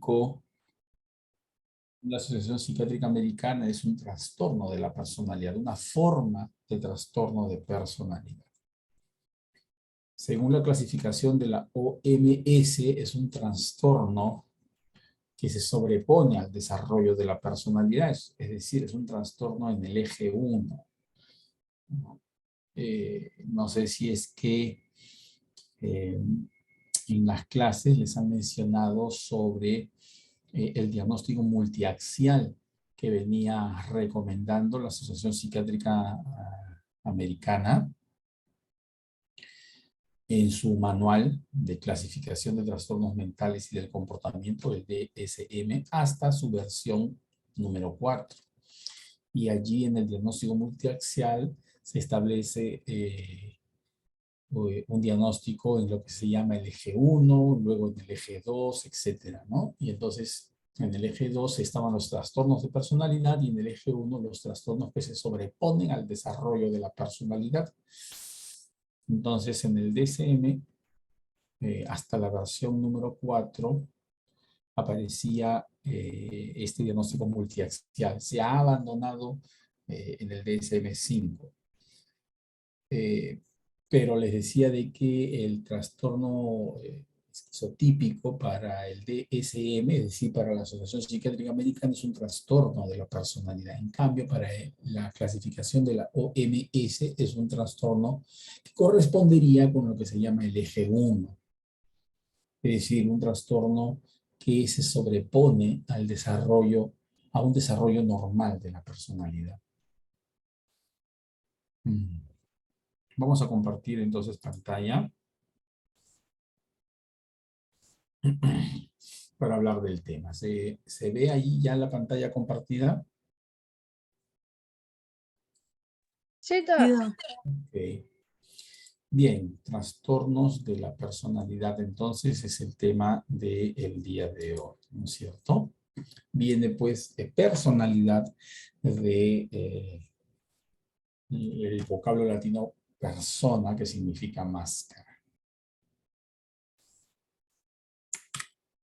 diagnóstico de la Asociación Psiquiátrica Americana es un trastorno de la personalidad, una forma de trastorno de personalidad. Según la clasificación de la OMS, es un trastorno que se sobrepone al desarrollo de la personalidad, es decir, es un trastorno en el eje 1. No sé si es que en las clases les han mencionado sobre el diagnóstico multiaxial que venía recomendando la Asociación Psiquiátrica Americana en su manual de clasificación de trastornos mentales y del comportamiento, el DSM, hasta su versión número 4. Y allí en el diagnóstico multiaxial se establece un diagnóstico en lo que se llama el eje 1, luego en el eje 2, etcétera, ¿no? Y entonces en el eje 2 estaban los trastornos de personalidad y en el eje 1 los trastornos que se sobreponen al desarrollo de la personalidad. Entonces en el DSM, hasta la versión número 4, aparecía este diagnóstico multiaxial. Se ha abandonado en el DSM-5. Pero les decía de que el trastorno esquizotípico para el DSM, es decir, para la Asociación Psiquiátrica Americana, es un trastorno de la personalidad. En cambio, para la clasificación de la OMS es un trastorno que correspondería con lo que se llama el eje 1. Es decir, un trastorno que se sobrepone al desarrollo, a un desarrollo normal de la personalidad. Vamos a compartir entonces pantalla para hablar del tema. ¿Se ve ahí ya la pantalla compartida? Sí, todo. Okay. Bien, trastornos de la personalidad entonces es el tema del día de hoy, ¿no es cierto? Viene pues de personalidad, de el vocablo latino persona, que significa máscara.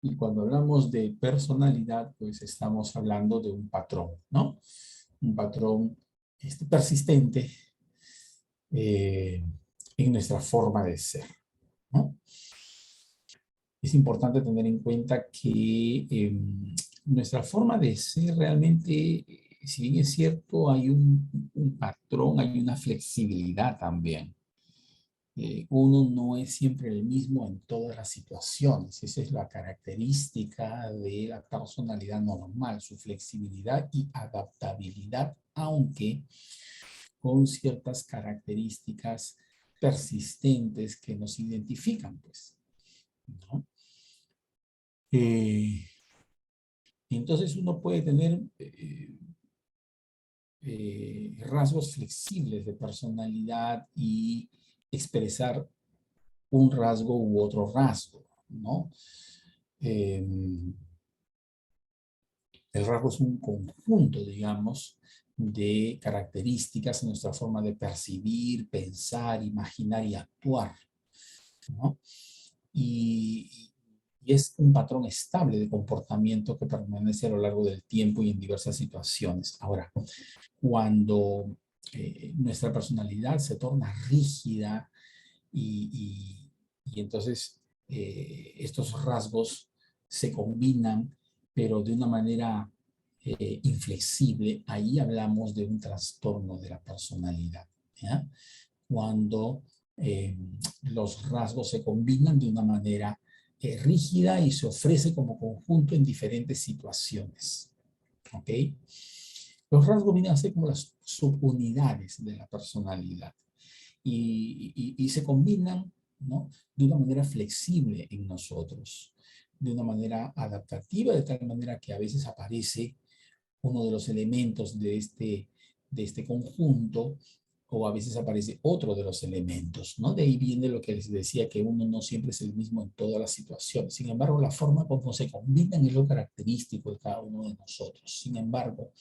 Y cuando hablamos de personalidad, pues estamos hablando de un patrón, ¿no? Un patrón persistente en nuestra forma de ser, ¿no? Es importante tener en cuenta que nuestra forma de ser realmente, si bien es cierto, hay un patrón, hay una flexibilidad también. Uno no es siempre el mismo en todas las situaciones. Esa es la característica de la personalidad normal, su flexibilidad y adaptabilidad, aunque con ciertas características persistentes que nos identifican, pues, ¿no? Entonces uno puede tener rasgos flexibles de personalidad y expresar un rasgo u otro rasgo, ¿no? El rasgo es un conjunto, digamos, de características en nuestra forma de percibir, pensar, imaginar y actuar, ¿no? Y es un patrón estable de comportamiento que permanece a lo largo del tiempo y en diversas situaciones. Ahora, cuando nuestra personalidad se torna rígida y entonces estos rasgos se combinan, pero de una manera inflexible, ahí hablamos de un trastorno de la personalidad, ¿ya? Cuando los rasgos se combinan de una manera rígida y se ofrece como conjunto en diferentes situaciones, ¿ok? Los rasgos vienen a ser como las subunidades de la personalidad y se combinan, ¿no?, de una manera flexible en nosotros, de una manera adaptativa, de tal manera que a veces aparece uno de los elementos de este conjunto o a veces aparece otro de los elementos, ¿no? De ahí viene lo que les decía, que uno no siempre es el mismo en todas las situaciones. Sin embargo, la forma como se combinan es lo característico de cada uno de nosotros. Sin embargo,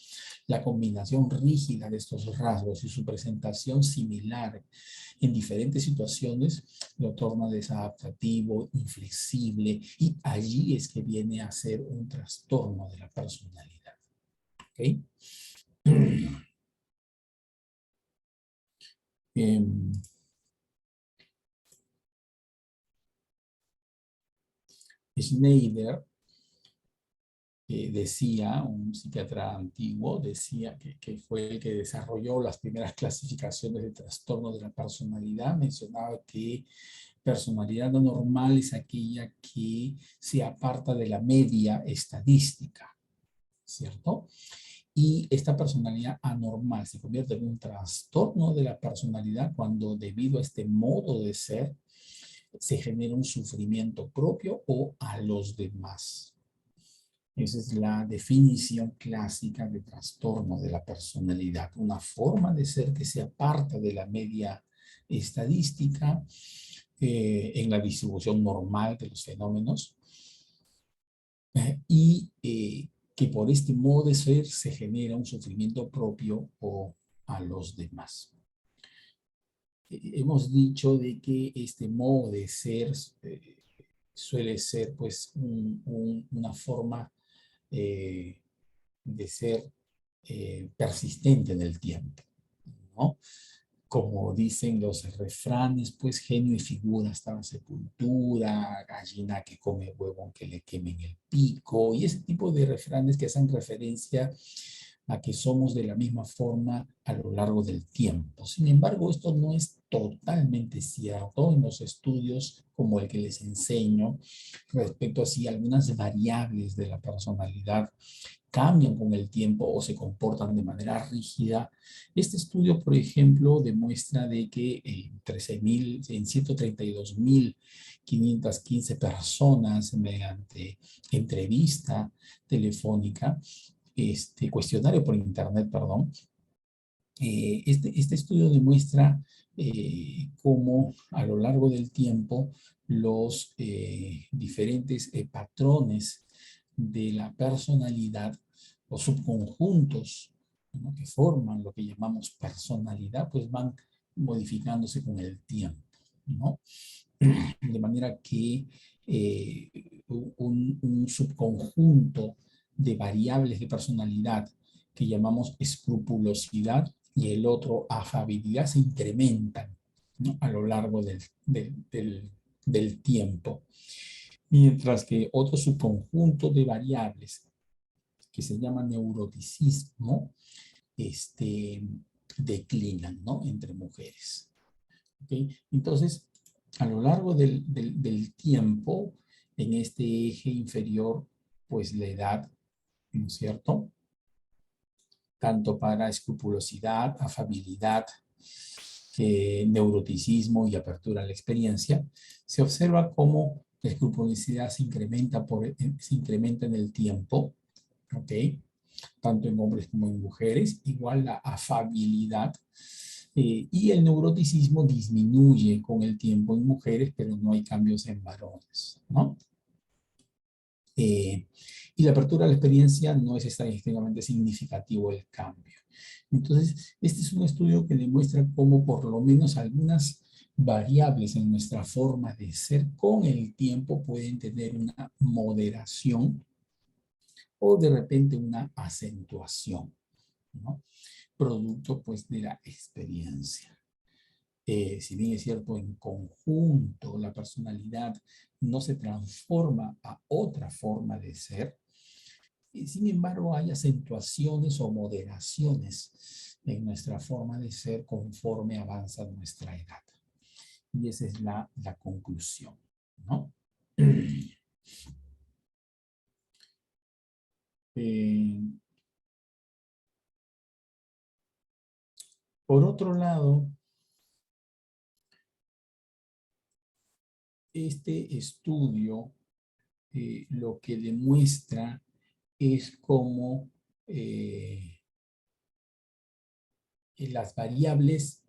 la combinación rígida de estos rasgos y su presentación similar en diferentes situaciones lo torna desadaptativo, inflexible, y allí es que viene a ser un trastorno de la personalidad. ¿Ok? Schneider decía, un psiquiatra antiguo, decía que fue el que desarrolló las primeras clasificaciones de trastorno de la personalidad. Mencionaba que personalidad anormal es aquella que se aparta de la media estadística, ¿cierto? Y esta personalidad anormal se convierte en un trastorno de la personalidad cuando, debido a este modo de ser, se genera un sufrimiento propio o a los demás. Esa es la definición clásica de trastorno de la personalidad, una forma de ser que se aparta de la media estadística en la distribución normal de los fenómenos y que por este modo de ser se genera un sufrimiento propio o a los demás. Hemos dicho de que este modo de ser suele ser pues una forma de ser persistente en el tiempo, ¿no? Como dicen los refranes, pues genio y figura hasta la sepultura, gallina que come huevo aunque le quemen el pico, y ese tipo de refranes que hacen referencia a que somos de la misma forma a lo largo del tiempo. Sin embargo, esto no es totalmente cierto en los estudios como el que les enseño respecto a si algunas variables de la personalidad cambian con el tiempo o se comportan de manera rígida. Este estudio, por ejemplo, demuestra de que en 132.515 personas mediante entrevista telefónica, cuestionario por internet, perdón, este estudio demuestra cómo a lo largo del tiempo los diferentes patrones de la personalidad o subconjuntos, ¿no?, que forman lo que llamamos personalidad, pues van modificándose con el tiempo, ¿no? De manera que un subconjunto de variables de personalidad que llamamos escrupulosidad y el otro afabilidad se incrementan, ¿no?, a lo largo del tiempo. Mientras que otro subconjunto de variables que se llama neuroticismo declinan, ¿no?, entre mujeres. ¿Okay? Entonces, a lo largo del tiempo, en este eje inferior, pues la edad, ¿no es cierto?, tanto para escrupulosidad, afabilidad, neuroticismo y apertura a la experiencia, se observa cómo la escrupulosidad se incrementa en el tiempo, ¿ok?, tanto en hombres como en mujeres, igual la afabilidad, y el neuroticismo disminuye con el tiempo en mujeres, pero no hay cambios en varones, ¿no? Y la apertura a la experiencia no es estadísticamente significativo el cambio. Entonces, este es un estudio que demuestra cómo por lo menos algunas variables en nuestra forma de ser con el tiempo pueden tener una moderación o de repente una acentuación, ¿no?, producto pues de la experiencia. Si bien es cierto, en conjunto la personalidad no se transforma a otra forma de ser, sin embargo hay acentuaciones o moderaciones en nuestra forma de ser conforme avanza nuestra edad. Y esa es la conclusión, ¿no? Por otro lado, este estudio lo que demuestra es cómo las variables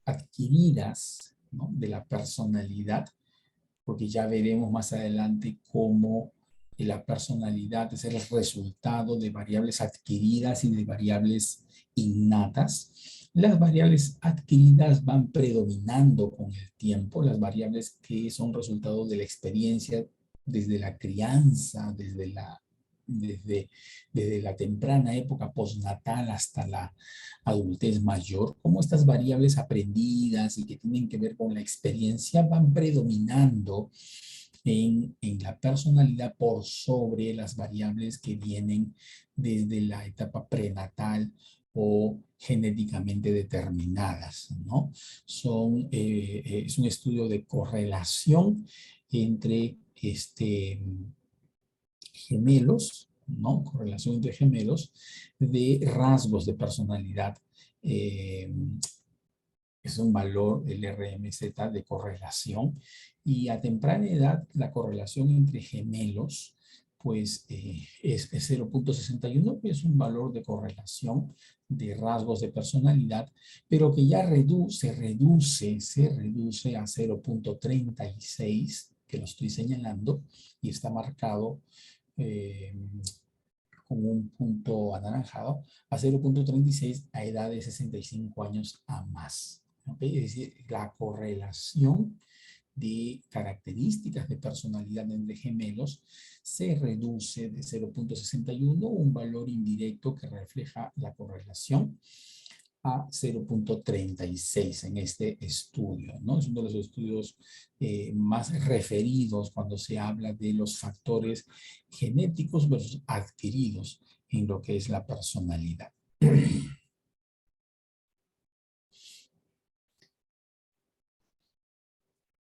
adquiridas, ¿no?, de la personalidad, porque ya veremos más adelante cómo la personalidad es el resultado de variables adquiridas y de variables innatas. Las variables adquiridas van predominando con el tiempo, las variables que son resultado de la experiencia desde la crianza, desde la temprana época postnatal hasta la adultez mayor, cómo estas variables aprendidas y que tienen que ver con la experiencia van predominando en la personalidad por sobre las variables que vienen desde la etapa prenatal o genéticamente determinadas, ¿no? Es un estudio de correlación entre gemelos, ¿no? Correlación entre gemelos de rasgos de personalidad. Es un valor, el RMZ, de correlación. Y a temprana edad, la correlación entre gemelos, pues es 0.61, que es un valor de correlación de rasgos de personalidad, pero que ya se reduce a 0.36, que lo estoy señalando, y está marcado con un punto anaranjado, a 0.36 a edad de 65 años a más. ¿Okay? Es decir, la correlación de características de personalidad entre gemelos se reduce de 0.61, un valor indirecto que refleja la correlación, a 0.36 en este estudio, ¿no? Es uno de los estudios más referidos cuando se habla de los factores genéticos versus adquiridos en lo que es la personalidad.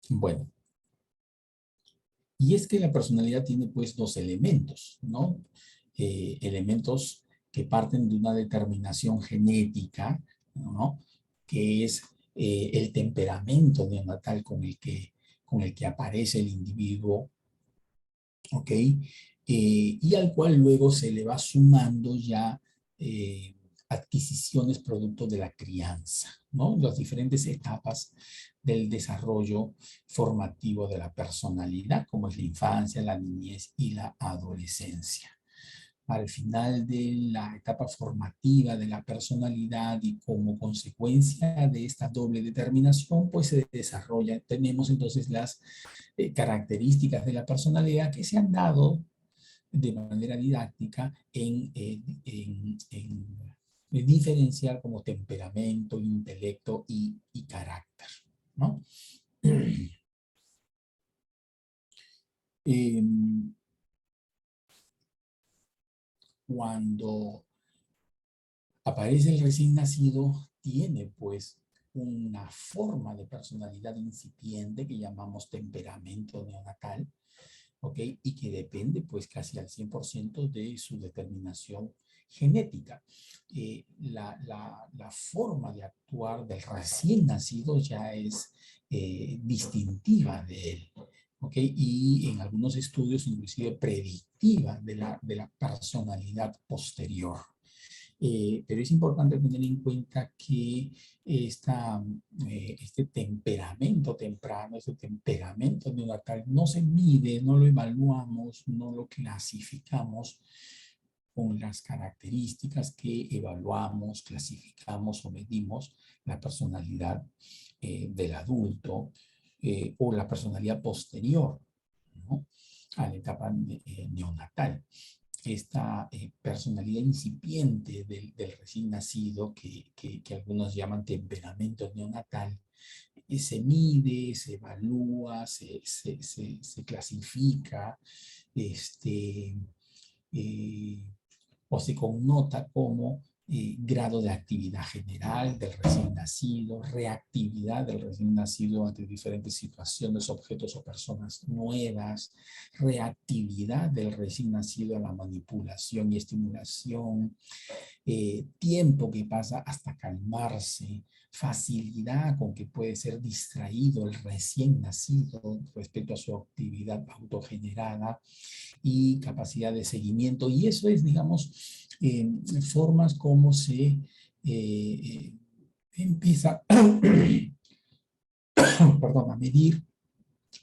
Bueno, y es que la personalidad tiene pues dos elementos, ¿no? Elementos que parten de una determinación genética, ¿no?, que es el temperamento neonatal con el que aparece el individuo, ¿ok? Y al cual luego se le va sumando ya adquisiciones producto de la crianza, ¿no? Las diferentes etapas del desarrollo formativo de la personalidad, como es la infancia, la niñez y la adolescencia. Al final de la etapa formativa de la personalidad y como consecuencia de esta doble determinación, pues se desarrolla, tenemos entonces las características de la personalidad que se han dado de manera didáctica en diferenciar como temperamento, intelecto y carácter, ¿no? Cuando aparece el recién nacido, tiene pues una forma de personalidad incipiente que llamamos temperamento neonatal, ¿ok? Y que depende pues casi al 100% de su determinación genética. La forma de actuar del recién nacido ya es distintiva de él, ¿ok? Y en algunos estudios inclusive predictiva de la personalidad posterior. Pero es importante tener en cuenta que este temperamento temprano, este temperamento neonatal no se mide, no lo evaluamos, no lo clasificamos con las características que evaluamos, clasificamos o medimos la personalidad del adulto o la personalidad posterior, ¿no?, a la etapa neonatal. Esta personalidad incipiente del recién nacido, que algunos llaman temperamento neonatal, se mide, se evalúa, se clasifica, o se connota como grado de actividad general del recién nacido, reactividad del recién nacido ante diferentes situaciones, objetos o personas nuevas, reactividad del recién nacido a la manipulación y estimulación, tiempo que pasa hasta calmarse, facilidad con que puede ser distraído el recién nacido respecto a su actividad autogenerada y capacidad de seguimiento. Y eso es, digamos, formas como se empieza perdón, a medir,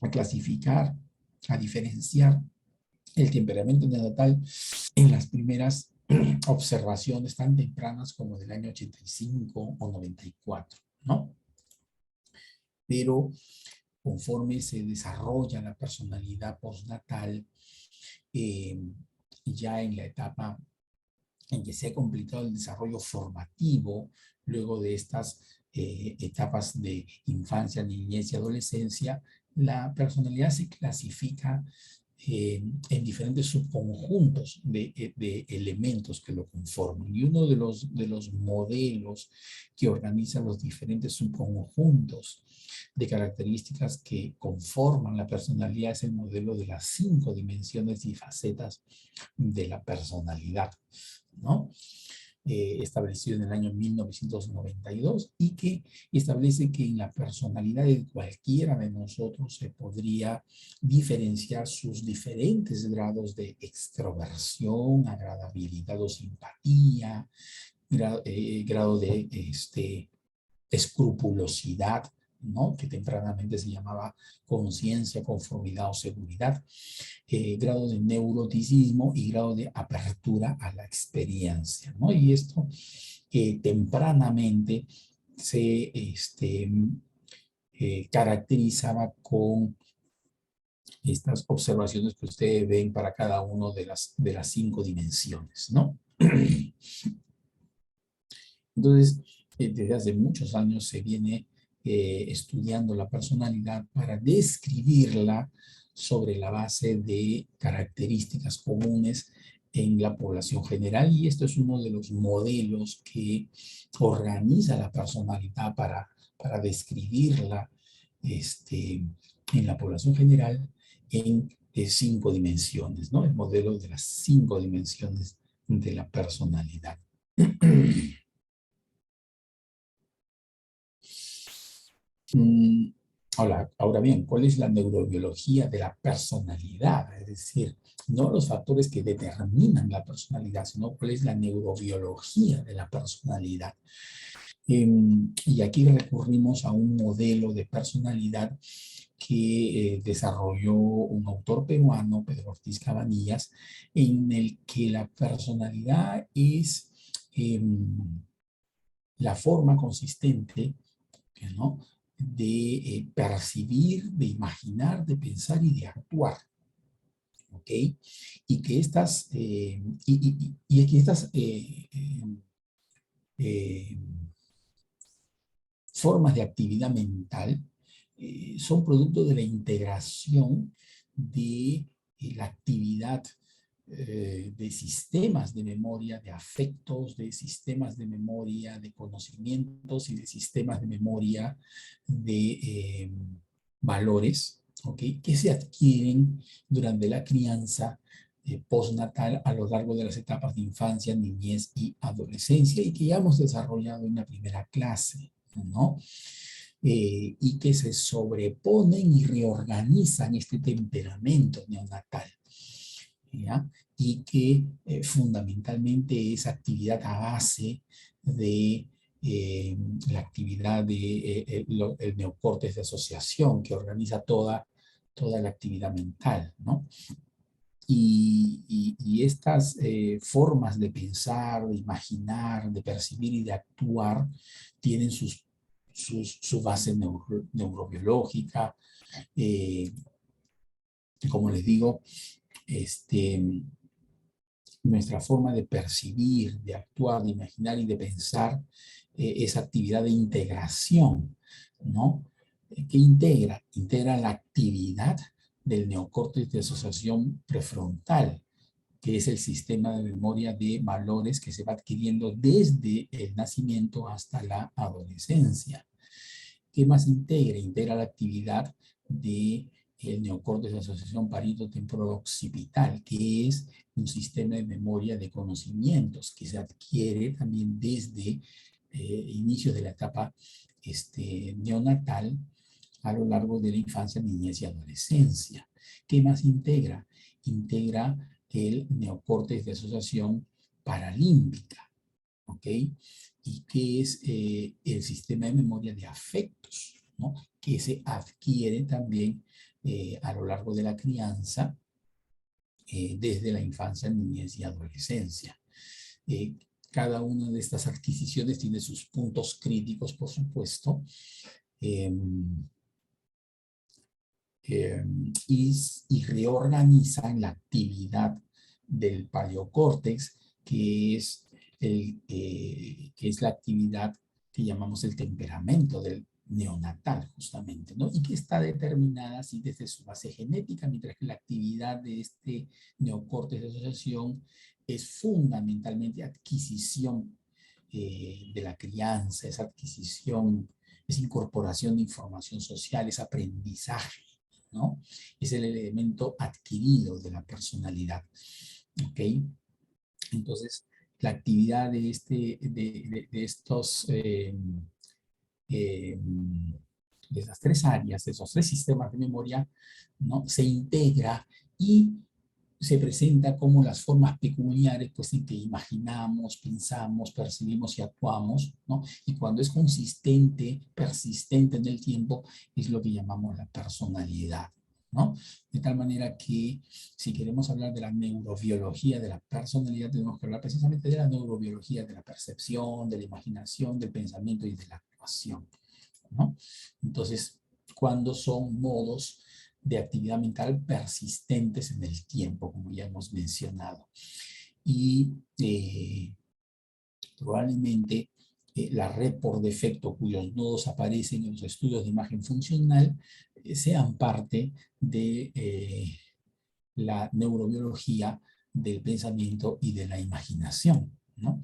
a clasificar, a diferenciar el temperamento neonatal en las primeras observaciones tan tempranas como del año 85 o 94, ¿no? Pero conforme se desarrolla la personalidad postnatal, ya en la etapa en que se ha completado el desarrollo formativo, luego de estas etapas de infancia, niñez y adolescencia, la personalidad se clasifica en diferentes subconjuntos de elementos que lo conforman. Y uno de los modelos que organiza los diferentes subconjuntos de características que conforman la personalidad es el modelo de las 5 dimensiones y facetas de la personalidad, ¿no? Establecido en el año 1992 y que establece que en la personalidad de cualquiera de nosotros se podría diferenciar sus diferentes grados de extroversión, agradabilidad o simpatía, grado de escrupulosidad, ¿no? Que tempranamente se llamaba conciencia, conformidad o seguridad, grado de neuroticismo y grado de apertura a la experiencia, ¿no? Y esto tempranamente se caracterizaba con estas observaciones que ustedes ven para cada una de las 5 dimensiones, ¿no? Entonces, desde hace muchos años se viene estudiando la personalidad para describirla sobre la base de características comunes en la población general, y esto es uno de los modelos que organiza la personalidad para describirla en la población general en 5 dimensiones, ¿no? El modelo de las 5 dimensiones de la personalidad. Ahora bien, ¿cuál es la neurobiología de la personalidad? Es decir, no los factores que determinan la personalidad, sino cuál es la neurobiología de la personalidad. Y aquí recurrimos a un modelo de personalidad que desarrolló un autor peruano, Pedro Ortiz Cabanillas, en el que la personalidad es la forma consistente, ¿no?, de percibir, de imaginar, de pensar y de actuar. ¿Ok? Y que estas, formas de actividad mental son producto de la integración de la actividad de sistemas de memoria, de afectos, de sistemas de memoria, de conocimientos y de sistemas de memoria de valores, ¿ok?, que se adquieren durante la crianza postnatal a lo largo de las etapas de infancia, niñez y adolescencia, y que ya hemos desarrollado en la primera clase, ¿no? Y que se sobreponen y reorganizan este temperamento neonatal, ¿ya? Y que fundamentalmente es actividad a base de la actividad del el neocórtex de asociación, que organiza toda la actividad mental, ¿no? Y estas formas de pensar, de imaginar, de percibir y de actuar tienen su base neurobiológica. Como les digo, nuestra forma de percibir, de actuar, de imaginar y de pensar es actividad de integración, ¿no? ¿Qué integra? Integra la actividad del neocórtex de asociación prefrontal, que es el sistema de memoria de valores que se va adquiriendo desde el nacimiento hasta la adolescencia. ¿Qué más integra? Integra la actividad del neocórtex de asociación parieto-temporo-occipital, que es un sistema de memoria de conocimientos que se adquiere también desde inicios de la etapa neonatal a lo largo de la infancia, niñez y adolescencia. ¿Qué más integra? Integra el neocórtex de asociación paralímbica, ¿ok? Y qué es el sistema de memoria de afectos, ¿no? Que se adquiere también a lo largo de la crianza, desde la infancia, niñez y adolescencia. Eh, Cada una de estas adquisiciones tiene sus puntos críticos, por supuesto, eh, y reorganizan la actividad del paleocórtex, que es la actividad que llamamos el temperamento del neonatal, justamente, ¿no? Y que está determinada así desde su base genética, mientras que la actividad de este neocórtex de asociación es fundamentalmente adquisición de la crianza, es adquisición, es incorporación de información social, es aprendizaje, ¿no? Es el elemento adquirido de la personalidad, ¿ok? Entonces, la actividad de estos, eh, de esas tres áreas, de esos tres sistemas de memoria, ¿no? Se integra y se presenta como las formas peculiares, pues, en que imaginamos, pensamos, percibimos y actuamos, ¿no? Y cuando es consistente, persistente en el tiempo, es lo que llamamos la personalidad, ¿no? De tal manera que si queremos hablar de la neurobiología de la personalidad, tenemos que hablar precisamente de la neurobiología de la percepción, de la imaginación, del pensamiento y de la actuación, ¿no? Entonces, cuando son modos de actividad mental persistentes en el tiempo, como ya hemos mencionado. Y probablemente la red por defecto, cuyos nodos aparecen en los estudios de imagen funcional, sean parte de la neurobiología del pensamiento y de la imaginación, ¿no?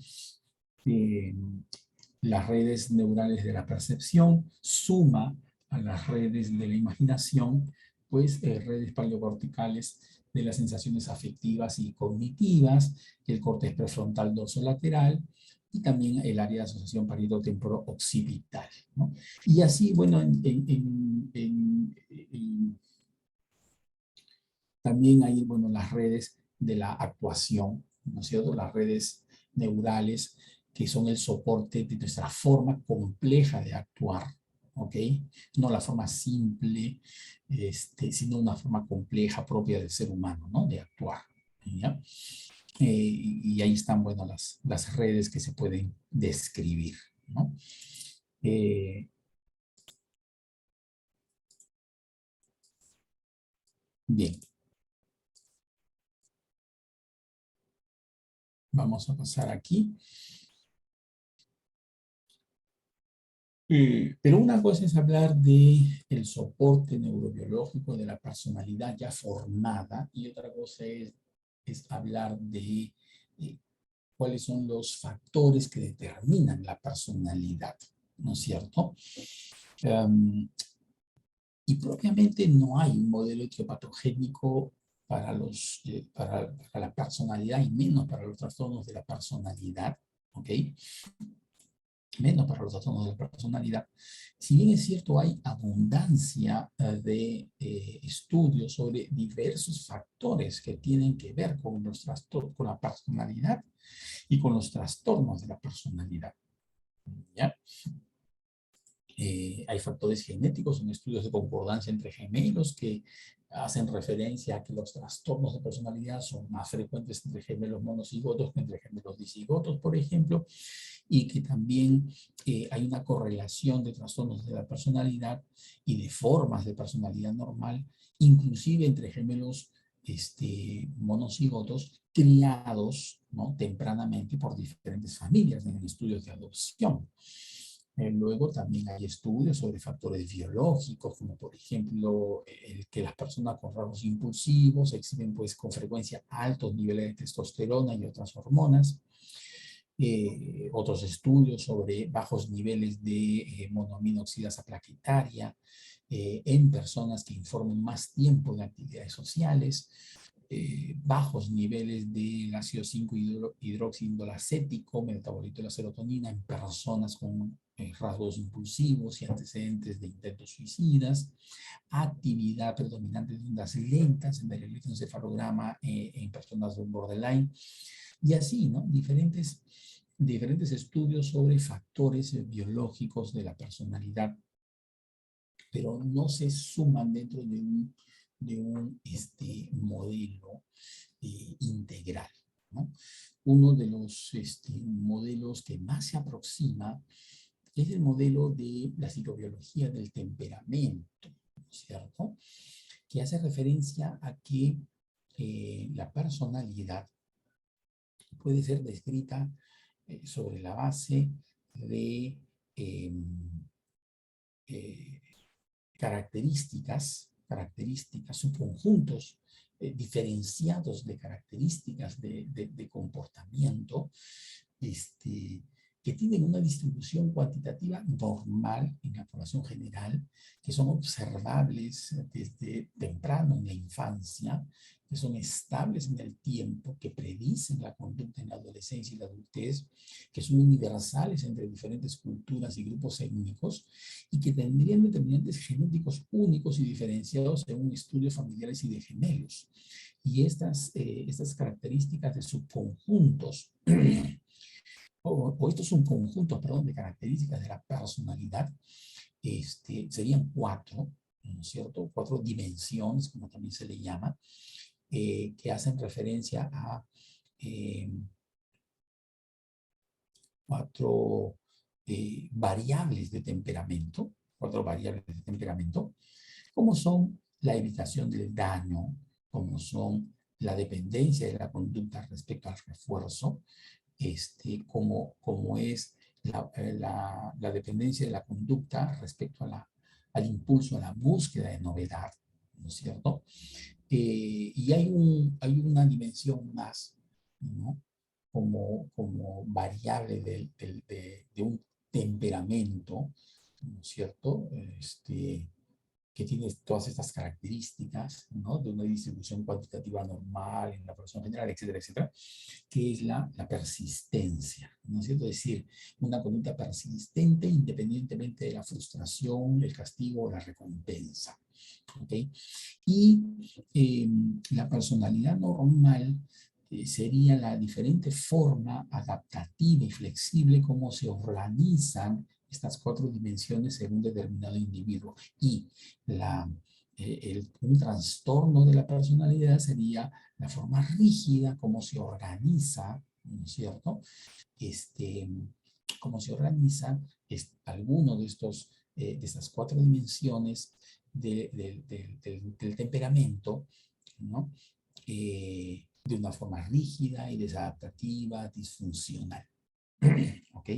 Las redes neurales de la percepción suma a las redes de la imaginación, pues redes paleocorticales de las sensaciones afectivas y cognitivas, el córtex prefrontal dorsolateral y también el área de asociación parieto-temporo-occipital, ¿no? Y así, bueno, también hay, bueno, las redes de la actuación, ¿no es cierto? Las redes neurales que son el soporte de nuestra forma compleja de actuar, ¿ok? No la forma simple, sino una forma compleja propia del ser humano, ¿no? De actuar, ¿ya? Y ahí están, bueno, las redes que se pueden describir, ¿no? Bien, vamos a pasar aquí. Pero una cosa es hablar de el soporte neurobiológico de la personalidad ya formada y otra cosa es hablar de cuáles son los factores que determinan la personalidad, ¿no es cierto? Y propiamente no hay un modelo etiopatogénico para la personalidad y menos para los trastornos de la personalidad, ¿ok? Menos para los trastornos de la personalidad. Si bien es cierto, hay abundancia de estudios sobre diversos factores que tienen que ver con, con la personalidad y con los trastornos de la personalidad, ¿ya? Hay factores genéticos, son estudios de concordancia entre gemelos que hacen referencia a que los trastornos de personalidad son más frecuentes entre gemelos monocigotos que entre gemelos dicigotos, por ejemplo, y que también hay una correlación de trastornos de la personalidad y de formas de personalidad normal, inclusive entre gemelos monocigotos criados, ¿no?, tempranamente por diferentes familias en estudios de adopción. Luego también hay estudios sobre factores biológicos, como por ejemplo el que las personas con rasgos impulsivos exhiben pues con frecuencia altos niveles de testosterona y otras hormonas. Otros estudios sobre bajos niveles de monoaminoxidasa plaquetaria en personas que informan más tiempo de actividades sociales, bajos niveles del ácido 5-hidroxiindolacético, metabolito de la serotonina, en personas con rasgos impulsivos y antecedentes de intentos suicidas, actividad predominante de ondas lentas en el electroencefalograma en personas de borderline, y así, ¿no? Diferentes diferentes estudios sobre factores biológicos de la personalidad, pero no se suman dentro de un modelo integral, ¿no? Uno de los modelos que más se aproxima es el modelo de la psicobiología del temperamento, ¿no es cierto? Que hace referencia a que la personalidad puede ser descrita sobre la base de eh, características, subconjuntos diferenciados de características de comportamiento, que tienen una distribución cuantitativa normal en la población general, que son observables desde temprano en la infancia, que son estables en el tiempo, que predicen la conducta en la adolescencia y la adultez, que son universales entre diferentes culturas y grupos étnicos, y que tendrían determinantes genéticos únicos y diferenciados según estudios familiares y de gemelos. Y estas características de subconjuntos o estos subconjuntos, perdón, de características de la personalidad, serían cuatro, ¿no es cierto? Cuatro dimensiones, como también se le llama, que hacen referencia a cuatro variables de temperamento, como son la evitación del daño, como son la dependencia de la conducta respecto al refuerzo, como es la dependencia de la conducta respecto al impulso, a la búsqueda de novedad, ¿no es cierto? Y hay una dimensión más, ¿no? Como variable de un temperamento, ¿no es cierto? Que tiene todas estas características, ¿no? De una distribución cuantitativa normal en la población general, etcétera, etcétera, que es la persistencia, ¿no es cierto? Es decir, una conducta persistente independientemente de la frustración, el castigo o la recompensa, ¿ok? Y la personalidad normal sería la diferente forma adaptativa y flexible como se organizan estas cuatro dimensiones según determinado individuo. Y un trastorno de la personalidad sería la forma rígida como se organiza, ¿no es cierto? Cómo se organiza alguno de estas cuatro dimensiones del temperamento, ¿no? De una forma rígida y desadaptativa, disfuncional. ¿Ok?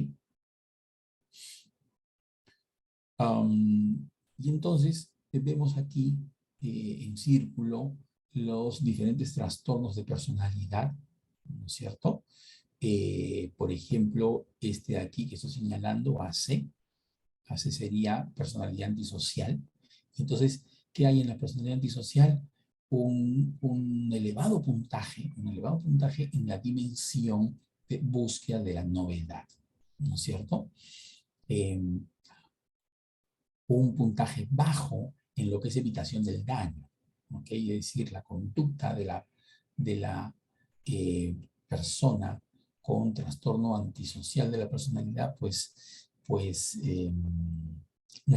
Y entonces vemos aquí en círculo los diferentes trastornos de personalidad, ¿no es cierto? Por ejemplo, este de aquí que estoy señalando, AC sería personalidad antisocial. Entonces, ¿qué hay en la personalidad antisocial? Un elevado puntaje en la dimensión de búsqueda de la novedad, ¿no es cierto? Un puntaje bajo en lo que es evitación del daño, ¿ok? Es decir, la conducta de la persona con trastorno antisocial de la personalidad, pues no es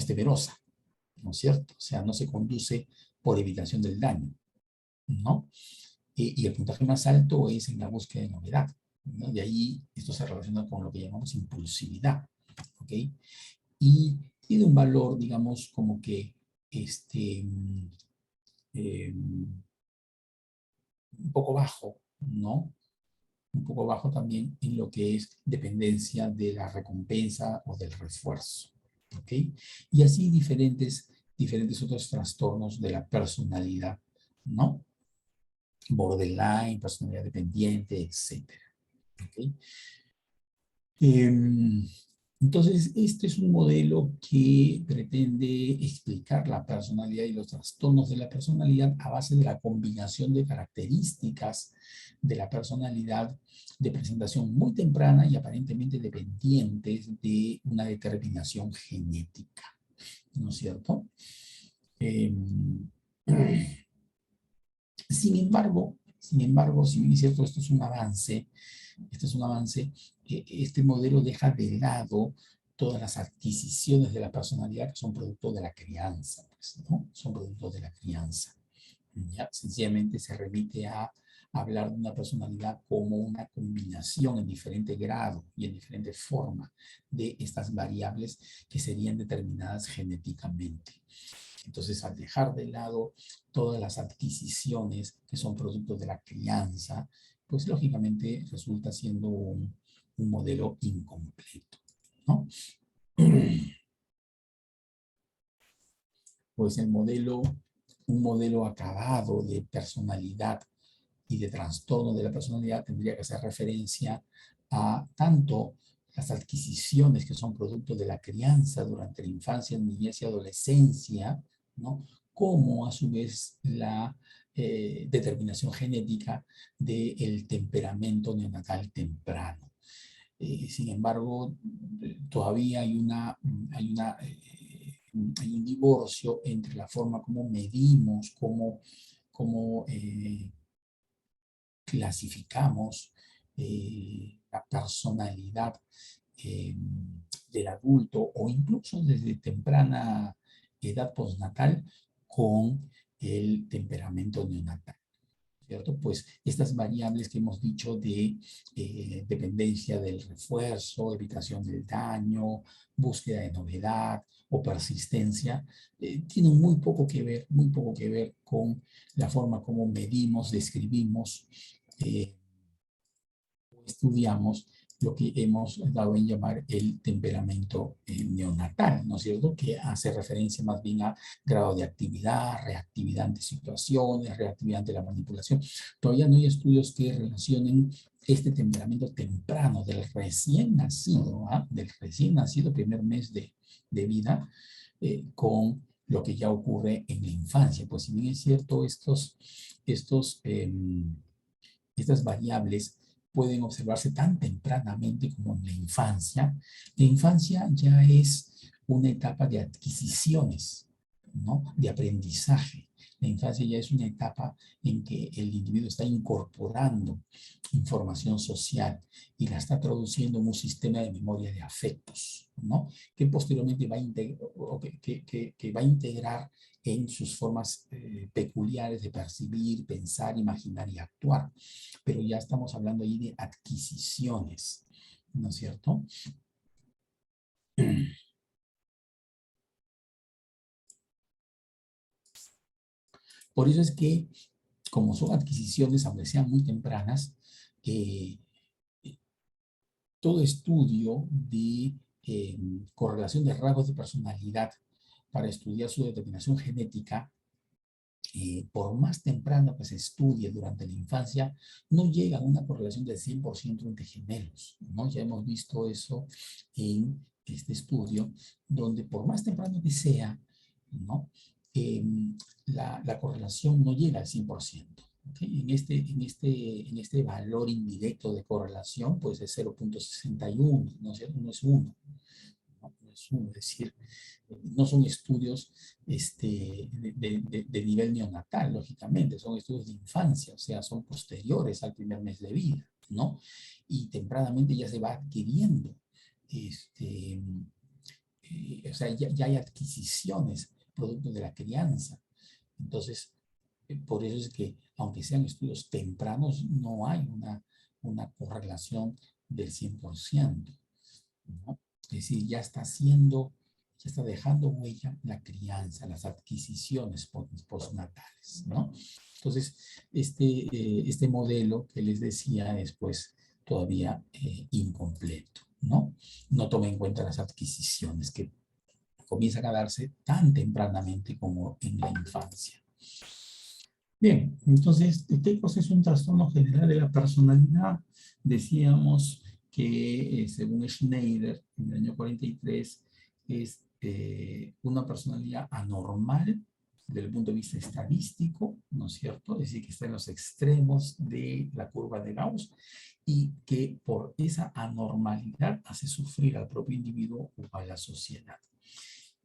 temerosa, ¿no es cierto? O sea, no se conduce por evitación del daño, ¿no? Y el puntaje más alto es en la búsqueda de novedad, ¿no? De ahí esto se relaciona con lo que llamamos impulsividad, ¿ok? Y tiene un valor, digamos, como que un poco bajo, ¿no? Un poco bajo también en lo que es dependencia de la recompensa o del refuerzo, ¿ok? Y así diferentes otros trastornos de la personalidad, ¿no? Borderline, personalidad dependiente, etcétera, ¿ok? Entonces, este es un modelo que pretende explicar la personalidad y los trastornos de la personalidad a base de la combinación de características de la personalidad de presentación muy temprana y aparentemente dependientes de una determinación genética, ¿no es cierto? Sin embargo, Sin embargo, si bien es cierto, este modelo deja de lado todas las adquisiciones de la personalidad que son producto de la crianza, pues, ¿no? Son producto de la crianza. ¿Ya? Sencillamente se remite a hablar de una personalidad como una combinación en diferente grado y en diferente forma de estas variables que serían determinadas genéticamente. Entonces, al dejar de lado todas las adquisiciones que son producto de la crianza, pues lógicamente resulta siendo un modelo incompleto, ¿no? Pues un modelo acabado de personalidad y de trastorno de la personalidad tendría que hacer referencia a tanto las adquisiciones que son producto de la crianza durante la infancia, niñez y adolescencia, ¿no? Como a su vez la determinación genética del temperamento neonatal temprano. Sin embargo, todavía hay un divorcio entre la forma como medimos, cómo clasificamos la personalidad del adulto o incluso desde temprana edad postnatal con el temperamento neonatal. ¿Cierto? Pues estas variables que hemos dicho de dependencia del refuerzo, evitación del daño, búsqueda de novedad o persistencia, tienen muy poco que ver con la forma como medimos, describimos, estudiamos lo que hemos dado en llamar el temperamento neonatal, ¿no es cierto? Que hace referencia más bien a grado de actividad, reactividad ante situaciones, reactividad ante la manipulación. Todavía no hay estudios que relacionen este temperamento temprano del recién nacido, primer mes de vida, con lo que ya ocurre en la infancia. Pues si bien es cierto, estas variables pueden observarse tan tempranamente como en la infancia ya es una etapa de adquisiciones, ¿no? De aprendizaje. La infancia ya es una etapa en que el individuo está incorporando información social y la está traduciendo en un sistema de memoria de afectos, ¿no? Que posteriormente va a integrar en sus formas peculiares de percibir, pensar, imaginar y actuar. Pero ya estamos hablando ahí de adquisiciones, ¿no es cierto? Por eso es que, como son adquisiciones, aunque sean muy tempranas, todo estudio de correlación de rasgos de personalidad para estudiar su determinación genética, por más temprano que se estudie durante la infancia, no llega a una correlación del 100% entre gemelos, ¿no? Ya hemos visto eso en este estudio, donde por más temprano que sea, ¿no? La correlación no llega al 100%. ¿Okay? En este valor indirecto de correlación, pues es 0.61, ¿no es cierto? No es 1. No es uno, es decir, no son estudios de nivel neonatal, lógicamente, son estudios de infancia, o sea, son posteriores al primer mes de vida, ¿no? Y tempranamente ya se va adquiriendo, o sea, ya hay adquisiciones producto de la crianza. Entonces, por eso es que, aunque sean estudios tempranos, no hay una correlación del 100%, ¿no? Es decir, ya está dejando huella la crianza, las adquisiciones postnatales, ¿no? Entonces, este modelo que les decía es pues todavía incompleto, ¿no? No toma en cuenta las adquisiciones que comienzan a darse tan tempranamente como en la infancia. Bien, entonces, TECOS es un trastorno general de la personalidad. Decíamos que, según Schneider, en el año 43, es una personalidad anormal desde el punto de vista estadístico, ¿no es cierto? Es decir, que está en los extremos de la curva de Gauss y que por esa anormalidad hace sufrir al propio individuo o a la sociedad.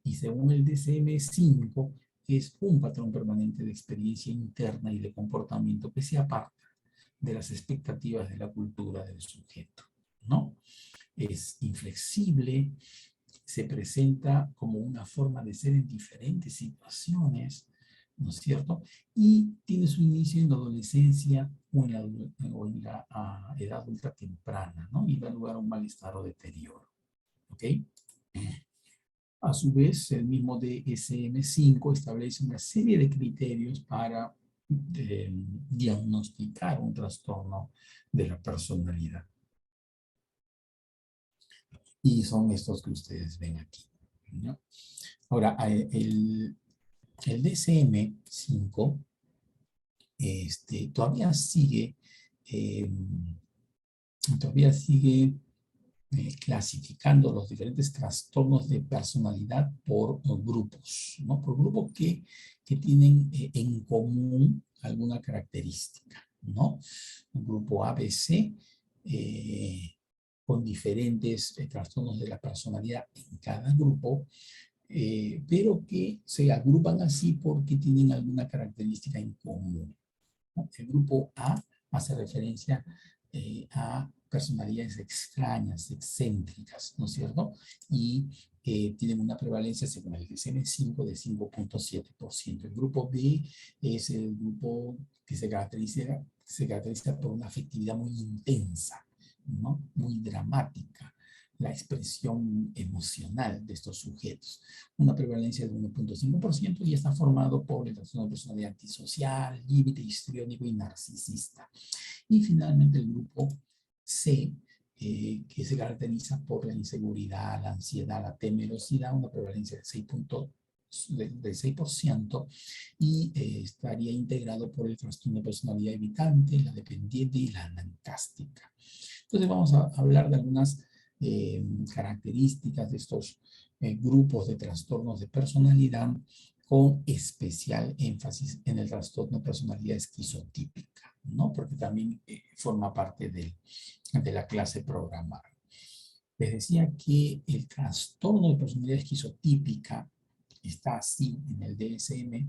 Y según el DSM-5, es un patrón permanente de experiencia interna y de comportamiento que se aparta de las expectativas de la cultura del sujeto, ¿no? Es inflexible, se presenta como una forma de ser en diferentes situaciones, ¿no es cierto? Y tiene su inicio en la adolescencia o en la edad adulta temprana, ¿no? Y da lugar a un malestar o deterioro, ¿ok? A su vez, el mismo DSM-5 establece una serie de criterios para diagnosticar un trastorno de la personalidad. Y son estos que ustedes ven aquí, ¿no? Ahora, el DSM-5 todavía sigue, eh, clasificando los diferentes trastornos de personalidad por grupos, ¿no? Por grupos que tienen en común alguna característica, ¿no? Un grupo ABC con diferentes trastornos de la personalidad en cada grupo, pero que se agrupan así porque tienen alguna característica en común, ¿no? El grupo A hace referencia a personalidades extrañas, excéntricas, ¿no es cierto? Y tienen una prevalencia, según el DSM-5, de 5.7%. El grupo B es el grupo que se caracteriza por una afectividad muy intensa, ¿no? Muy dramática, la expresión emocional de estos sujetos. Una prevalencia de 1.5% y está formado por el trastorno de personalidad antisocial, límite, histriónico y narcisista. Y finalmente el grupo C, que se caracteriza por la inseguridad, la ansiedad, la temerosidad, una prevalencia de 6%, y estaría integrado por el trastorno de personalidad evitante, la dependiente y la anancástica. Entonces vamos a hablar de algunas características de estos grupos de trastornos de personalidad, con especial énfasis en el trastorno de personalidad esquizotípica, ¿no? Porque también forma parte de la clase programada. Les decía que el trastorno de personalidad esquizotípica está así en el DSM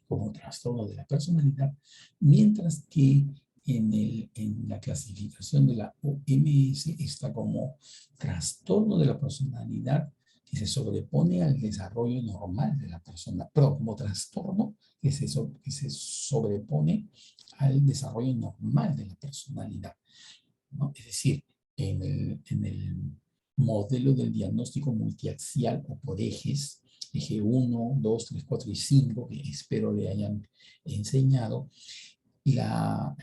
como trastorno de la personalidad, mientras que en la clasificación de la OMS está como trastorno de la personalidad que se sobrepone al desarrollo normal de la persona, pero como trastorno que se sobrepone al desarrollo normal de la personalidad, ¿no? Es decir, en el modelo del diagnóstico multiaxial o por ejes, eje 1, 2, 3, 4 y 5, que espero le hayan enseñado, la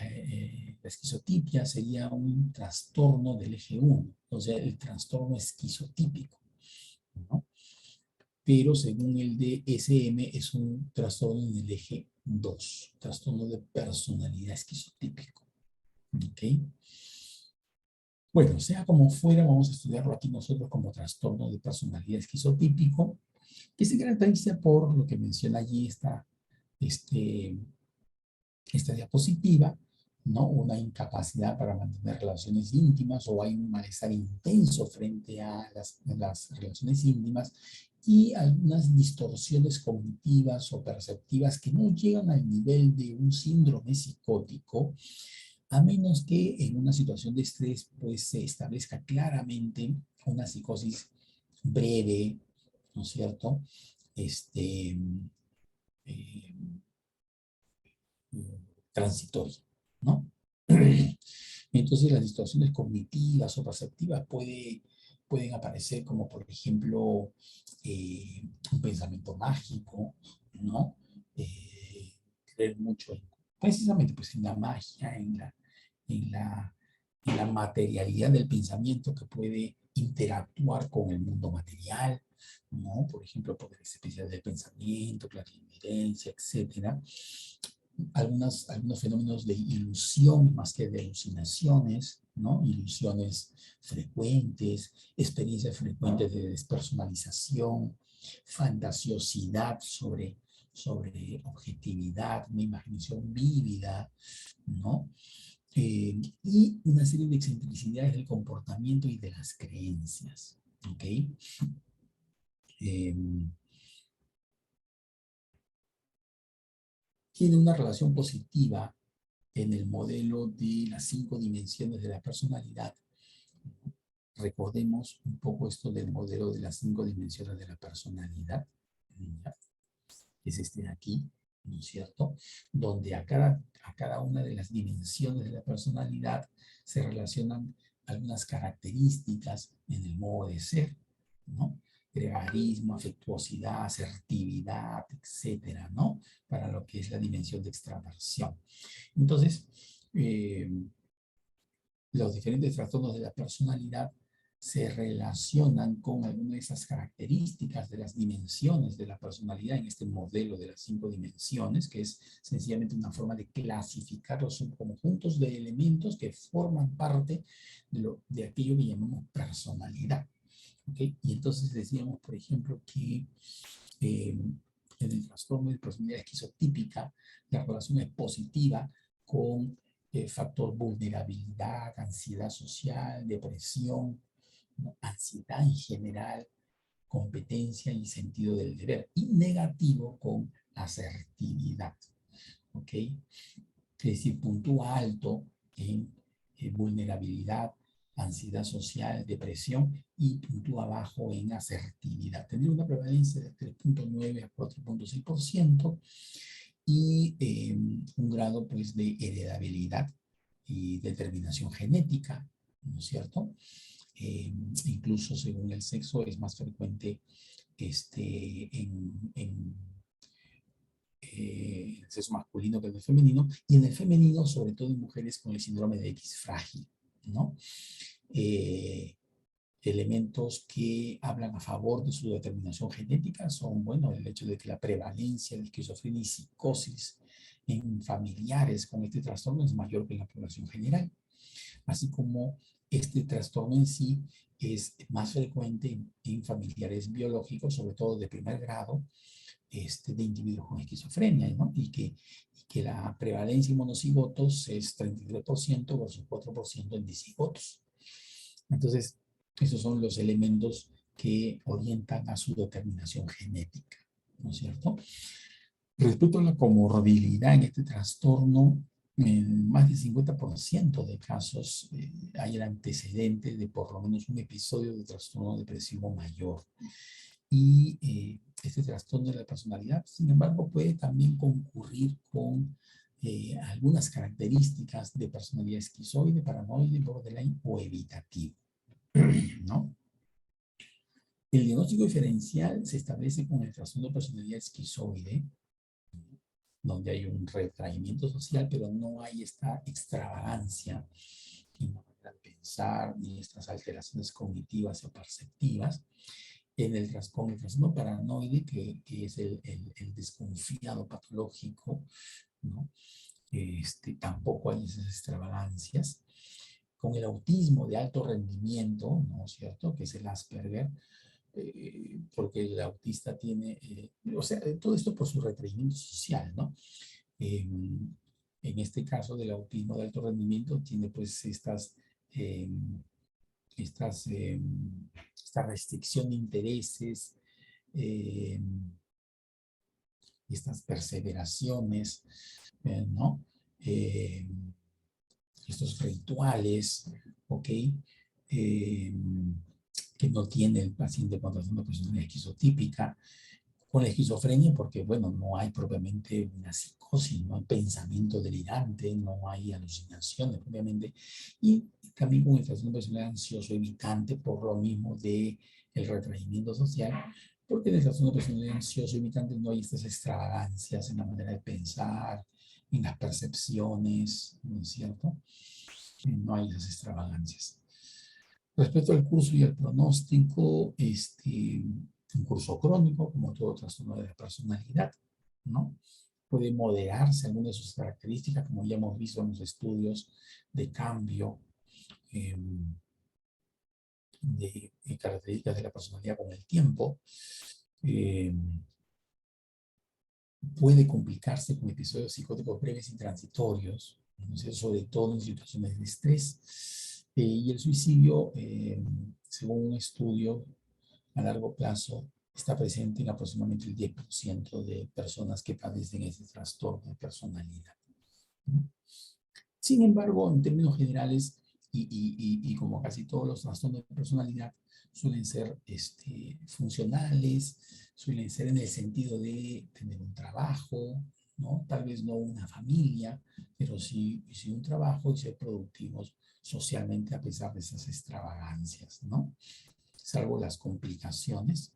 esquizotipia sería un trastorno del eje 1, o sea, el trastorno esquizotípico, ¿no? Pero según el DSM es un trastorno en el eje 2, trastorno de personalidad esquizotípico, ¿ok? Bueno, sea como fuera, vamos a estudiarlo aquí nosotros como trastorno de personalidad esquizotípico, que se caracteriza por lo que menciona allí esta diapositiva, ¿no? Una incapacidad para mantener relaciones íntimas, o hay un malestar intenso frente a las relaciones íntimas, y algunas distorsiones cognitivas o perceptivas que no llegan al nivel de un síndrome psicótico, a menos que en una situación de estrés pues se establezca claramente una psicosis breve, ¿no es cierto? Eh, Transitoria, ¿no? Entonces las distorsiones cognitivas o perceptivas pueden aparecer como, por ejemplo, un pensamiento mágico, ¿no? Creer mucho precisamente pues, en la magia, en la, en la materialidad del pensamiento que puede interactuar con el mundo material, ¿no? Por ejemplo, poderes especiales del pensamiento, clarividencia, etcétera. Algunos fenómenos de ilusión más que de alucinaciones, ¿no? Ilusiones frecuentes, experiencias frecuentes de despersonalización, fantasiosidad sobre objetividad, una imaginación vívida, ¿no? Y una serie de excentricidades del comportamiento y de las creencias, ¿ok? Tiene una relación positiva en el modelo de las 5 dimensiones de la personalidad. Recordemos un poco esto del modelo de las 5 dimensiones de la personalidad, ¿ya? Es este de aquí, ¿no es cierto? Donde a cada una de las dimensiones de la personalidad se relacionan algunas características en el modo de ser, ¿no? Gregarismo, afectuosidad, asertividad, etcétera, ¿no? Para lo que es la dimensión de extraversión. Entonces, los diferentes trastornos de la personalidad se relacionan con alguna de esas características de las dimensiones de la personalidad en este modelo de las 5 dimensiones, que es sencillamente una forma de clasificar los subconjuntos de elementos que forman parte de aquello que llamamos personalidad. ¿Okay? Y entonces decíamos, por ejemplo, que en el trastorno de personalidad esquizotípica, la relación es positiva con factor vulnerabilidad, ansiedad social, depresión, ¿no? Ansiedad en general, competencia y sentido del deber, y negativo con asertividad, ¿ok? Es decir, puntúa alto en vulnerabilidad, ansiedad social, depresión, y puntúa bajo en asertividad. Tendría una prevalencia de 3.9 a 4.6% y un grado pues de heredabilidad y determinación genética, ¿no es cierto? Incluso según el sexo es más frecuente el sexo masculino que en el femenino, y en el femenino sobre todo en mujeres con el síndrome de X frágil, ¿no? Elementos que hablan a favor de su determinación genética son, bueno, el hecho de que la prevalencia de esquizofrenia y psicosis en familiares con este trastorno es mayor que en la población general, así como este trastorno en sí es más frecuente en familiares biológicos, sobre todo de primer grado, de individuos con esquizofrenia, ¿no? Y que la prevalencia en monocigotos es 33% versus 4% en dicigotos. Entonces, esos son los elementos que orientan a su determinación genética, ¿no es cierto? Respecto a la comorbilidad en este trastorno, en más del 50% de casos hay el antecedente de por lo menos un episodio de trastorno depresivo mayor. Y este trastorno de la personalidad, sin embargo, puede también concurrir con algunas características de personalidad esquizoide, paranoide, borderline o evitativo, ¿no? El diagnóstico diferencial se establece con el trastorno de personalidad esquizoide, donde hay un retraimiento social, pero no hay esta extravagancia en la manera de pensar, ni estas alteraciones cognitivas o perceptivas. Con el trastorno paranoide, que es el desconfiado patológico, ¿no? Tampoco hay esas extravagancias. Con el autismo de alto rendimiento, ¿no es cierto?, que es el Asperger, porque el autista tiene, o sea, todo esto por su retraimiento social, ¿no? En este caso del autismo de alto rendimiento tiene pues eh, esta restricción de intereses, eh, estas perseveraciones, ¿no? Eh, estos rituales, ¿ok? Eh, que no tiene el paciente cuando es una persona esquizotípica, con la esquizofrenia, porque, bueno, no hay propiamente una psicosis, no hay pensamiento delirante, no hay alucinaciones propiamente, y también con el trastorno personal ansioso evitante, por lo mismo de el retraimiento social, porque en el trastorno personal ansioso evitante no hay estas extravagancias en la manera de pensar, en las percepciones, ¿no es cierto? No hay esas extravagancias. Respecto al curso y al pronóstico, un curso crónico, como todo trastorno de la personalidad, ¿no? Puede moderarse algunas de sus características, como ya hemos visto en los estudios de cambio de características de la personalidad con el tiempo. Puede complicarse con episodios psicóticos breves y transitorios, ¿no? Sobre todo en situaciones de estrés. Y el suicidio, según un estudio a largo plazo, está presente en aproximadamente el 10% de personas que padecen ese trastorno de personalidad, ¿no? Sin embargo, en términos generales, y como casi todos los trastornos de personalidad, suelen ser funcionales, suelen ser en el sentido de tener un trabajo, ¿no? Tal vez no una familia, pero sí un trabajo y ser productivos socialmente a pesar de esas extravagancias, ¿no? Salvo las complicaciones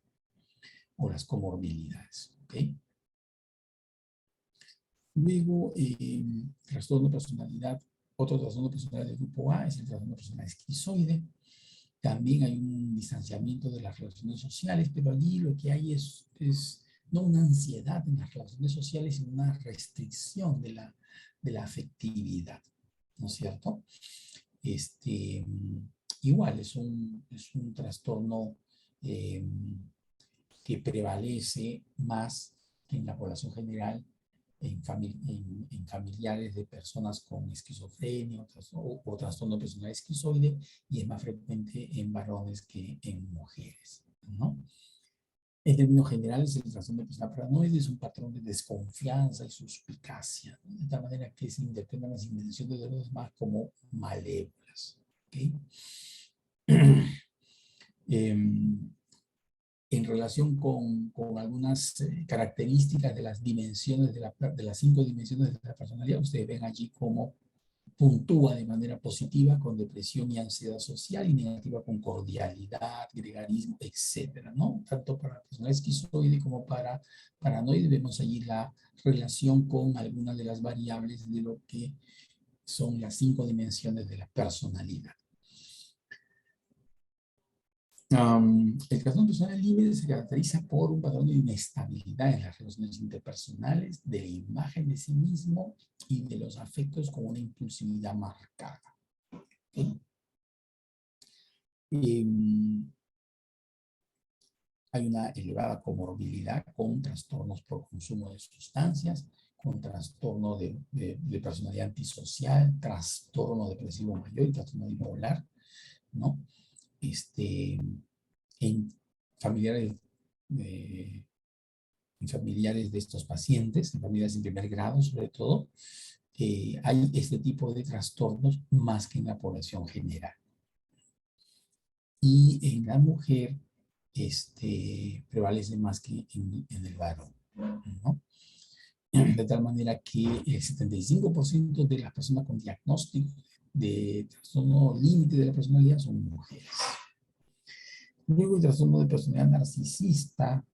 o las comorbilidades, ¿ok? Luego, trastorno de personalidad, otro trastorno de personalidad del grupo A es el trastorno de personalidad esquizoide. También hay un distanciamiento de las relaciones sociales, pero allí lo que hay es no una ansiedad en las relaciones sociales, sino una restricción de la afectividad, ¿no es cierto? Igual es un trastorno eh, que prevalece más que en la población general en familiares de personas con esquizofrenia o trastorno personal esquizoide, y es más frecuente en varones que en mujeres, ¿no? En términos generales, el trastorno de personalidad paranoide es un patrón de desconfianza y suspicacia, ¿no? De tal manera que se interpretan las intenciones de los demás como malévolas, ¿okay? En relación con algunas características de las dimensiones, de las 5 dimensiones de la personalidad, ustedes ven allí cómo puntúa de manera positiva con depresión y ansiedad social y negativa con cordialidad, gregarismo, etcétera, ¿no? Tanto para personas esquizoide como para paranoide vemos allí la relación con algunas de las variables de lo que son las 5 dimensiones de la personalidad. El trastorno personal límite se caracteriza por un patrón de inestabilidad en las relaciones interpersonales, de la imagen de sí mismo y de los afectos con una impulsividad marcada. ¿Okay? Hay una elevada comorbilidad con trastornos por consumo de sustancias, con trastorno de personalidad antisocial, trastorno depresivo mayor y trastorno bipolar, ¿no? En familiares de estos pacientes, en familias en primer grado sobre todo, hay este tipo de trastornos más que en la población general. Y en la mujer prevalece más que en el varón, ¿no? De tal manera que el 75% de las personas con diagnóstico de trastorno límite de la personalidad son mujeres. Luego el trastorno de personalidad narcisista,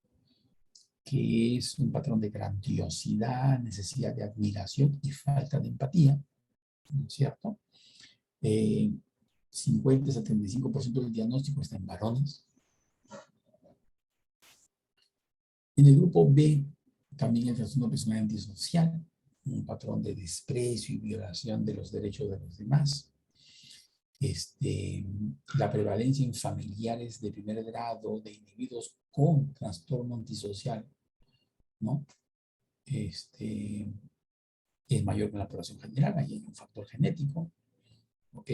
que es un patrón de grandiosidad, necesidad de admiración y falta de empatía, ¿no es cierto? 50-75% del diagnóstico está en varones. En el grupo B, también el trastorno de personalidad antisocial, un patrón de desprecio y violación de los derechos de los demás. La prevalencia en familiares de primer grado de individuos con trastorno antisocial, ¿no? Es mayor que en la población general, ahí hay un factor genético, ¿ok?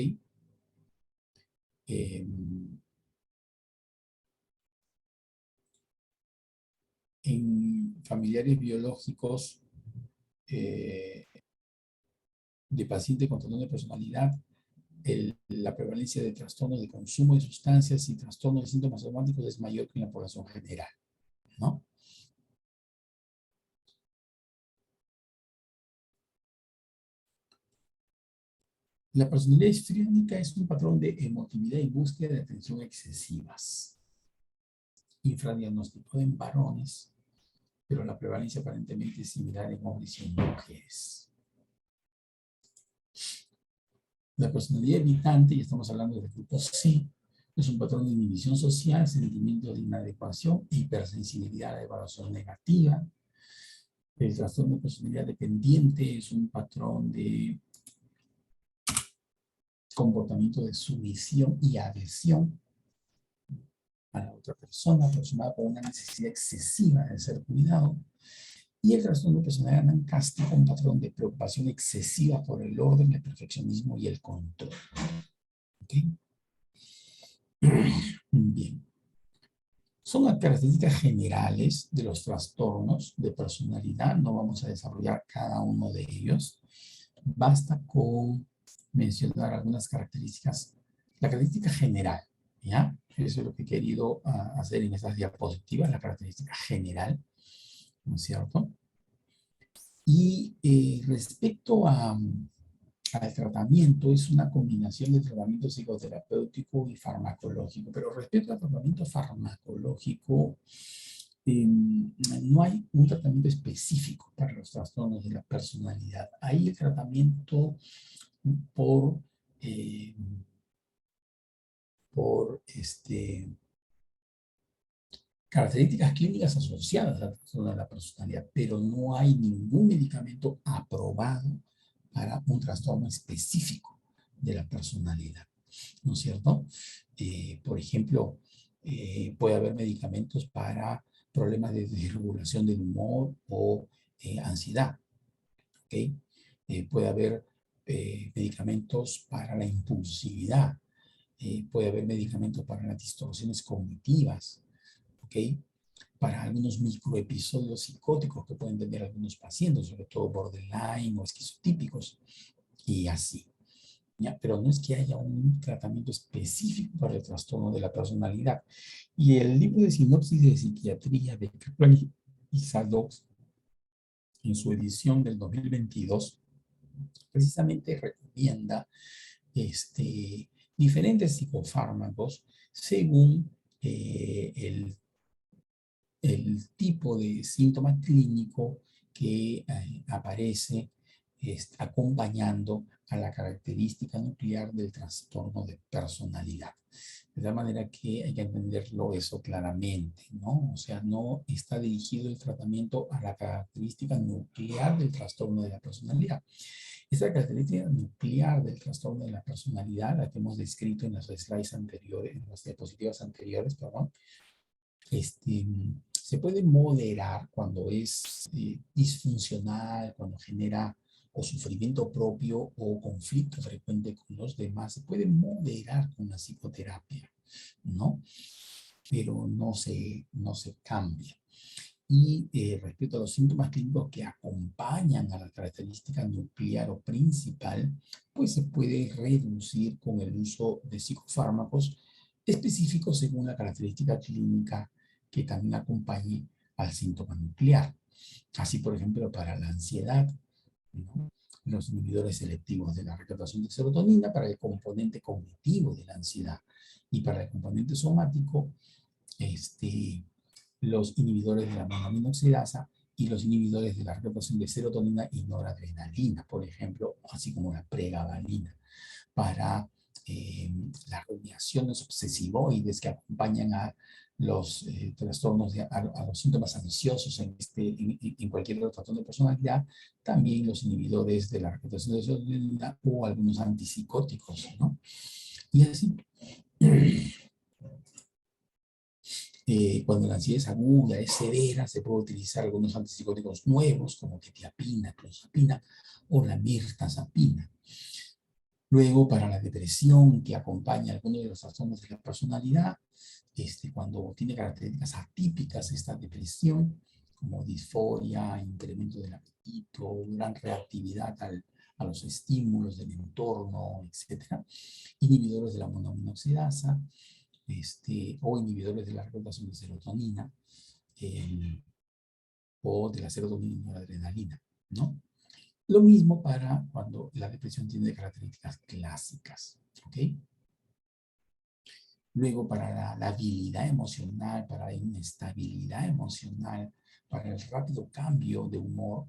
En familiares biológicos de pacientes con trastorno de personalidad, la prevalencia de trastornos de consumo de sustancias y trastornos de síntomas somáticos es mayor que en la población general, ¿no? La personalidad histriónica es un patrón de emotividad y búsqueda de atención excesivas. Infradiagnóstico en varones, pero la prevalencia aparentemente es similar en hombres y en mujeres. La personalidad evitante, y estamos hablando del grupo C, es un patrón de inhibición social, sentimiento de inadecuación e hipersensibilidad a la evaluación negativa. El trastorno de personalidad dependiente es un patrón de comportamiento de sumisión y adhesión a la otra persona, relacionada con una necesidad excesiva de ser cuidado. Y el trastorno de personalidad anancástica, un patrón de preocupación excesiva por el orden, el perfeccionismo y el control. ¿Okay? Bien. Son las características generales de los trastornos de personalidad. No vamos a desarrollar cada uno de ellos. basta con mencionar algunas características, la característica general, ¿ya? Eso es lo que he querido hacer en estas diapositivas, la característica general, ¿no es cierto? Y respecto al tratamiento, es una combinación de tratamiento psicoterapéutico y farmacológico, pero respecto al tratamiento farmacológico, no hay un tratamiento específico para los trastornos de la personalidad. Hay el tratamiento por, eh, por características clínicas asociadas al trastorno de la personalidad, pero no hay ningún medicamento aprobado para un trastorno específico de la personalidad, ¿no es cierto? Por ejemplo, puede haber medicamentos para problemas de desregulación del humor o ansiedad, ¿ok? Puede haber medicamentos para la impulsividad, puede haber medicamentos para las distorsiones cognitivas, ¿ok? Para algunos microepisodios psicóticos que pueden tener algunos pacientes, sobre todo borderline o esquizotípicos, y así. ¿Ya? Pero no es que haya un tratamiento específico para el trastorno de la personalidad. Y el libro de sinopsis de psiquiatría de Kaplan y Sadok, en su edición del 2022, precisamente recomienda diferentes psicofármacos según el tipo de síntoma clínico que aparece acompañando a la característica nuclear del trastorno de personalidad. De tal manera que hay que entenderlo eso claramente, ¿no? O sea, no está dirigido el tratamiento a la característica nuclear del trastorno de la personalidad. Esta característica nuclear del trastorno de la personalidad, la que hemos descrito en las slides anteriores, en las diapositivas anteriores, perdón, se puede moderar cuando es disfuncional, cuando genera o sufrimiento propio o conflicto frecuente con los demás. Se puede moderar con la psicoterapia, ¿no? Pero no se cambia. Y respecto a los síntomas clínicos que acompañan a la característica nuclear o principal, pues se puede reducir con el uso de psicofármacos específicos según la característica clínica que también acompañe al síntoma nuclear. Así, por ejemplo, para la ansiedad, ¿no? Los inhibidores selectivos de la recaptación de serotonina para el componente cognitivo de la ansiedad, y para el componente somático, los inhibidores de la monoamina oxidasa y los inhibidores de la recaptación de serotonina y noradrenalina, por ejemplo, así como la pregabalina, para las rumiaciones obsesivoides que acompañan a los trastornos, a los síntomas ansiosos en cualquier otro trastorno de personalidad, también los inhibidores de la recaptación de serotonina o algunos antipsicóticos, ¿no? Y así, cuando la ansiedad es aguda, es severa, se puede utilizar algunos antipsicóticos nuevos como quetiapina, clozapina o la mirtazapina. Luego, para la depresión que acompaña algunos de los trastornos de la personalidad, cuando tiene características atípicas esta depresión, como disforia, incremento del apetito, gran reactividad a los estímulos del entorno, etc. Inhibidores de la monoamina oxidasa, o inhibidores de la recaptación de serotonina, o de la serotonina y noradrenalina, ¿no? Lo mismo para cuando la depresión tiene características clásicas, ¿ok? Luego, para la habilidad emocional, para la inestabilidad emocional, para el rápido cambio de humor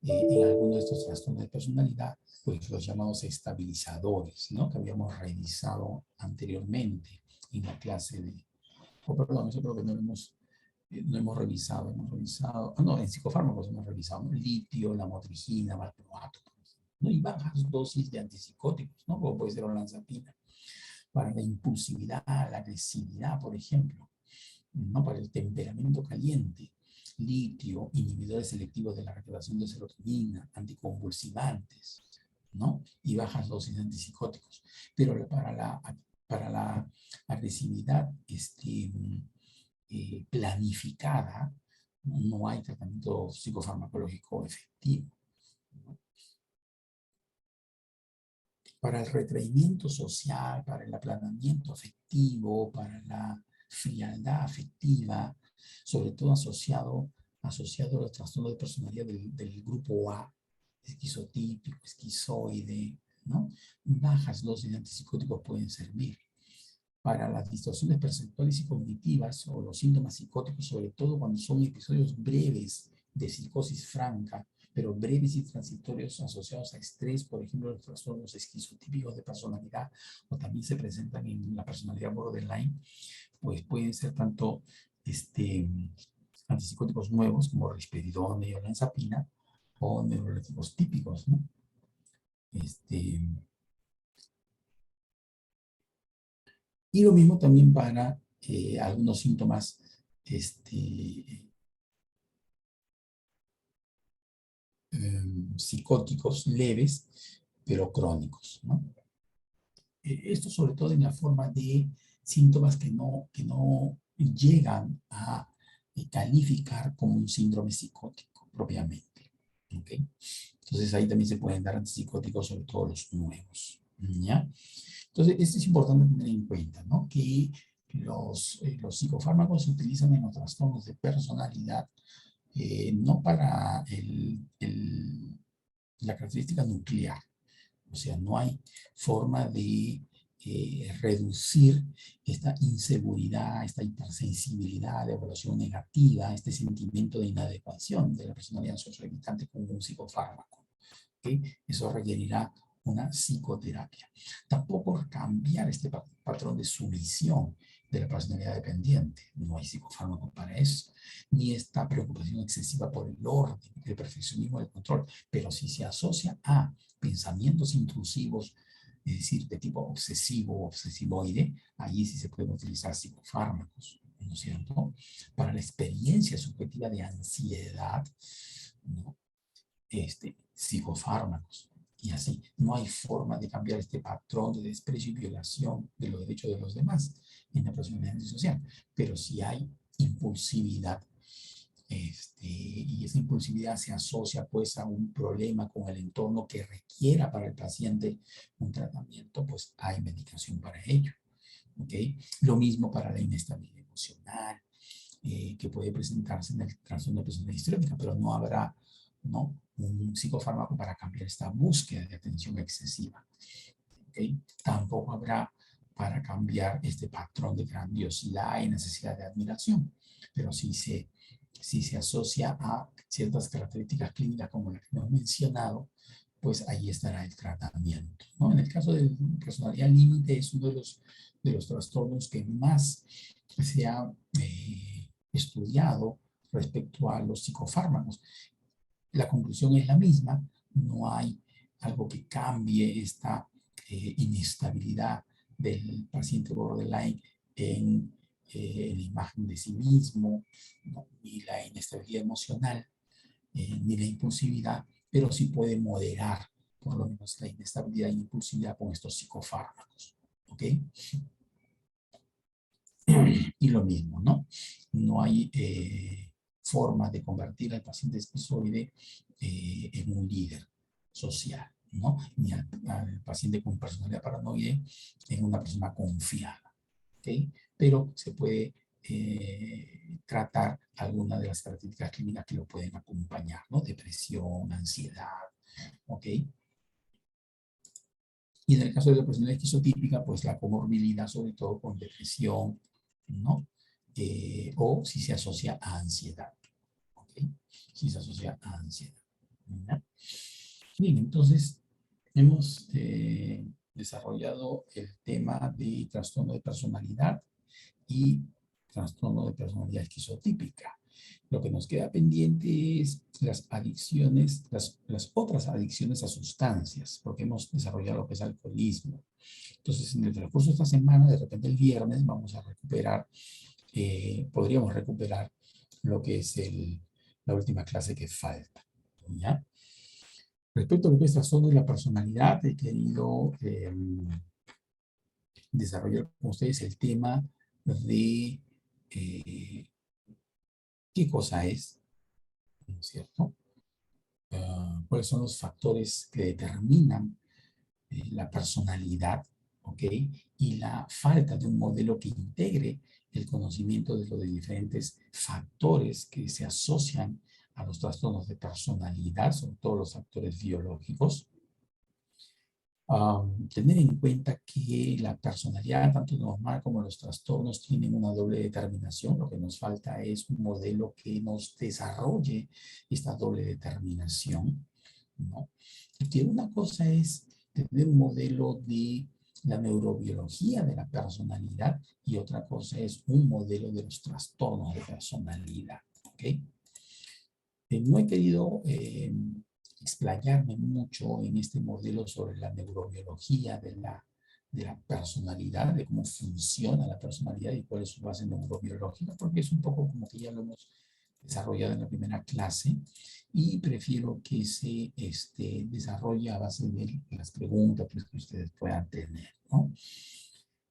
en algunos de estos trastornos de personalidad, pues los llamados estabilizadores, ¿no? Que habíamos revisado anteriormente en la clase de... Oh, perdón, eso creo que no hemos revisado, no, en psicofármacos hemos revisado, ¿no? Litio, la motrigina, valproato, ¿no? Y bajas dosis de antipsicóticos, ¿no? Como puede ser olanzapina, para la impulsividad, la agresividad, por ejemplo, ¿no? Para el temperamento caliente, litio, inhibidores selectivos de la recaptación de serotonina, anticonvulsivantes, ¿no? Y bajas dosis de antipsicóticos. Pero para la agresividad, planificada, no hay tratamiento psicofarmacológico efectivo, ¿no? para el retraimiento social, para el aplanamiento afectivo, para la frialdad afectiva, sobre todo asociado a los trastornos de personalidad del grupo A, esquizotípico, esquizoide, ¿no? Bajas dosis de antipsicóticos pueden servir. Para las distorsiones perceptuales y cognitivas o los síntomas psicóticos, sobre todo cuando son episodios breves de psicosis franca, pero breves y transitorios asociados a estrés, por ejemplo, los trastornos esquizotípicos de personalidad, o también se presentan en la personalidad borderline, pues pueden ser tanto antipsicóticos nuevos como risperidona y olanzapina, o neurolépticos típicos, ¿no? Y lo mismo también para algunos síntomas psicóticos leves, pero crónicos, ¿no? Esto sobre todo en la forma de síntomas que no llegan a calificar como un síndrome psicótico propiamente. ¿Okay? Entonces ahí también se pueden dar antipsicóticos, sobre todo los nuevos. ¿Ya? Entonces, esto es importante tener en cuenta, ¿no? Que los psicofármacos se utilizan en los trastornos de personalidad, no para la característica nuclear. O sea, no hay forma de reducir esta inseguridad, esta hipersensibilidad de evaluación negativa, este sentimiento de inadecuación de la personalidad sociohabitante con un psicofármaco. ¿Okay? Eso requerirá una psicoterapia. Tampoco cambiar este patrón de sumisión de la personalidad dependiente. No hay psicofármaco para eso. Ni esta preocupación excesiva por el orden, el perfeccionismo del control. Pero si se asocia a pensamientos intrusivos, es decir, de tipo obsesivo o obsesivoide, ahí sí se pueden utilizar psicofármacos, ¿no es cierto? Para la experiencia subjetiva de ansiedad, ¿no? Psicofármacos. Y así, no hay forma de cambiar este patrón de desprecio y violación de los derechos de los demás en la personalidad social. Pero si hay impulsividad, y esa impulsividad se asocia pues a un problema con el entorno que requiera para el paciente un tratamiento, pues hay medicación para ello. ¿Okay? Lo mismo para la inestabilidad emocional, que puede presentarse en el trastorno de personalidad histriónica, pero no habrá, ¿no?, un psicofármaco para cambiar esta búsqueda de atención excesiva. ¿Okay? Tampoco habrá para cambiar este patrón de grandiosidad y necesidad de admiración, pero si se asocia a ciertas características clínicas como las que hemos mencionado, pues ahí estará el tratamiento, ¿no? En el caso de personalidad límite es uno de los trastornos que más se ha estudiado respecto a los psicofármacos. La conclusión es la misma, no hay algo que cambie esta inestabilidad del paciente borderline en la imagen de sí mismo, ¿no?, ni la inestabilidad emocional, ni la impulsividad, pero sí puede moderar por lo menos la inestabilidad e impulsividad con estos psicofármacos. ¿Ok? Y lo mismo, ¿no? No hay forma de convertir al paciente esquizoide en un líder social, ¿no? Ni al paciente con personalidad paranoide en una persona confiada, ¿ok? Pero se puede tratar algunas de las características clínicas que lo pueden acompañar, ¿no? Depresión, ansiedad, ¿ok? Y en el caso de la personalidad esquizotípica, pues la comorbilidad, sobre todo con depresión, ¿no? O si se asocia a ansiedad, ¿ok? Si se asocia a ansiedad. ¿Ya? Bien, entonces hemos desarrollado el tema de trastorno de personalidad y trastorno de personalidad esquizotípica. Lo que nos queda pendiente es las adicciones, las otras adicciones a sustancias, porque hemos desarrollado lo que es alcoholismo. Entonces, en el transcurso de esta semana, de repente el viernes, vamos a recuperar, podríamos recuperar lo que es la última clase que falta. ¿Ya? Respecto a lo que es trastorno de la personalidad, he querido desarrollar con ustedes el tema de qué cosa es, ¿no es cierto? ¿Cuáles son los factores que determinan la personalidad, ¿ok? Y la falta de un modelo que integre el conocimiento de los diferentes factores que se asocian a los trastornos de personalidad, sobre todo los factores biológicos. Tener en cuenta que la personalidad, tanto normal como los trastornos, tienen una doble determinación. Lo que nos falta es un modelo que nos desarrolle esta doble determinación, ¿no? Y que una cosa es tener un modelo de la neurobiología de la personalidad y otra cosa es un modelo de los trastornos de personalidad, ¿ok? No he querido explayarme mucho en este modelo sobre la neurobiología de la personalidad, de cómo funciona la personalidad y cuál es su base neurobiológica, porque es un poco como que ya lo hemos desarrollado en la primera clase y prefiero que se desarrolle a base de las preguntas pues, que ustedes puedan tener, ¿no?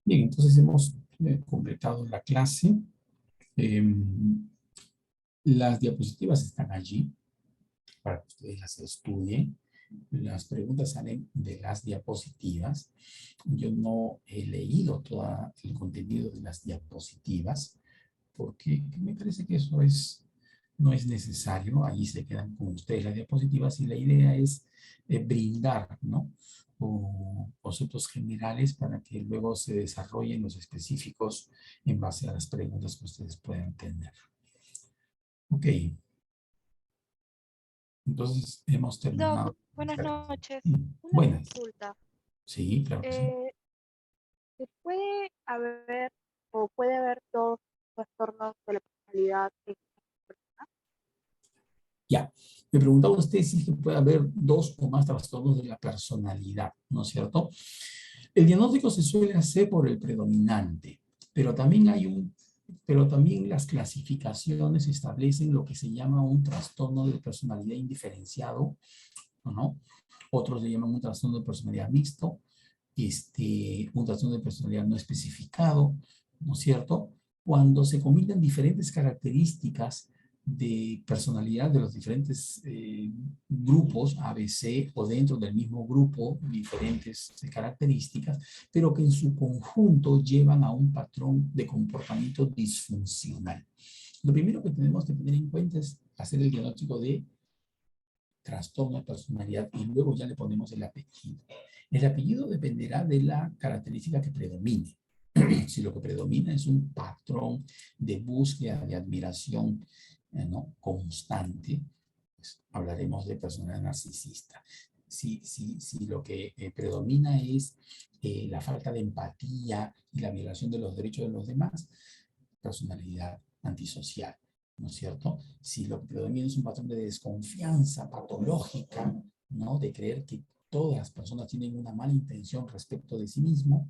Bien, entonces hemos completado la clase. Las diapositivas están allí para que ustedes las estudien. Las preguntas salen de las diapositivas. Yo no he leído todo el contenido de las diapositivas porque me parece que eso no es necesario. Ahí se quedan con ustedes las diapositivas y la idea es brindar, ¿no? Conceptos generales para que luego se desarrollen los específicos en base a las preguntas que ustedes puedan tener. Ok. Entonces hemos Doc, terminado. buenas noches. Una Buenas. consulta. Sí, claro que sí. ¿Se puede haber o puede haber dos trastornos de la personalidad en una persona? Ya. Me preguntaba usted si es que puede haber dos o más trastornos de la personalidad, ¿no es cierto? El diagnóstico se suele hacer por el predominante, pero también pero también las clasificaciones establecen lo que se llama un trastorno de personalidad indiferenciado, ¿no? Otros le llaman un trastorno de personalidad mixto, un trastorno de personalidad no especificado, ¿no es cierto? Cuando se combinan diferentes características de personalidad de los diferentes grupos ABC o dentro del mismo grupo diferentes características, pero que en su conjunto llevan a un patrón de comportamiento disfuncional. Lo primero que tenemos que tener en cuenta es hacer el diagnóstico de trastorno de personalidad y luego ya le ponemos el apellido. El apellido dependerá de la característica que predomine. Si lo que predomina es un patrón de búsqueda, de admiración ¿no? constante, pues hablaremos de personalidad narcisista. Si lo que predomina es la falta de empatía y la violación de los derechos de los demás, personalidad antisocial. ¿No es cierto? Si lo que predomina es un patrón de desconfianza patológica, ¿no? De creer que todas las personas tienen una mala intención respecto de sí mismo,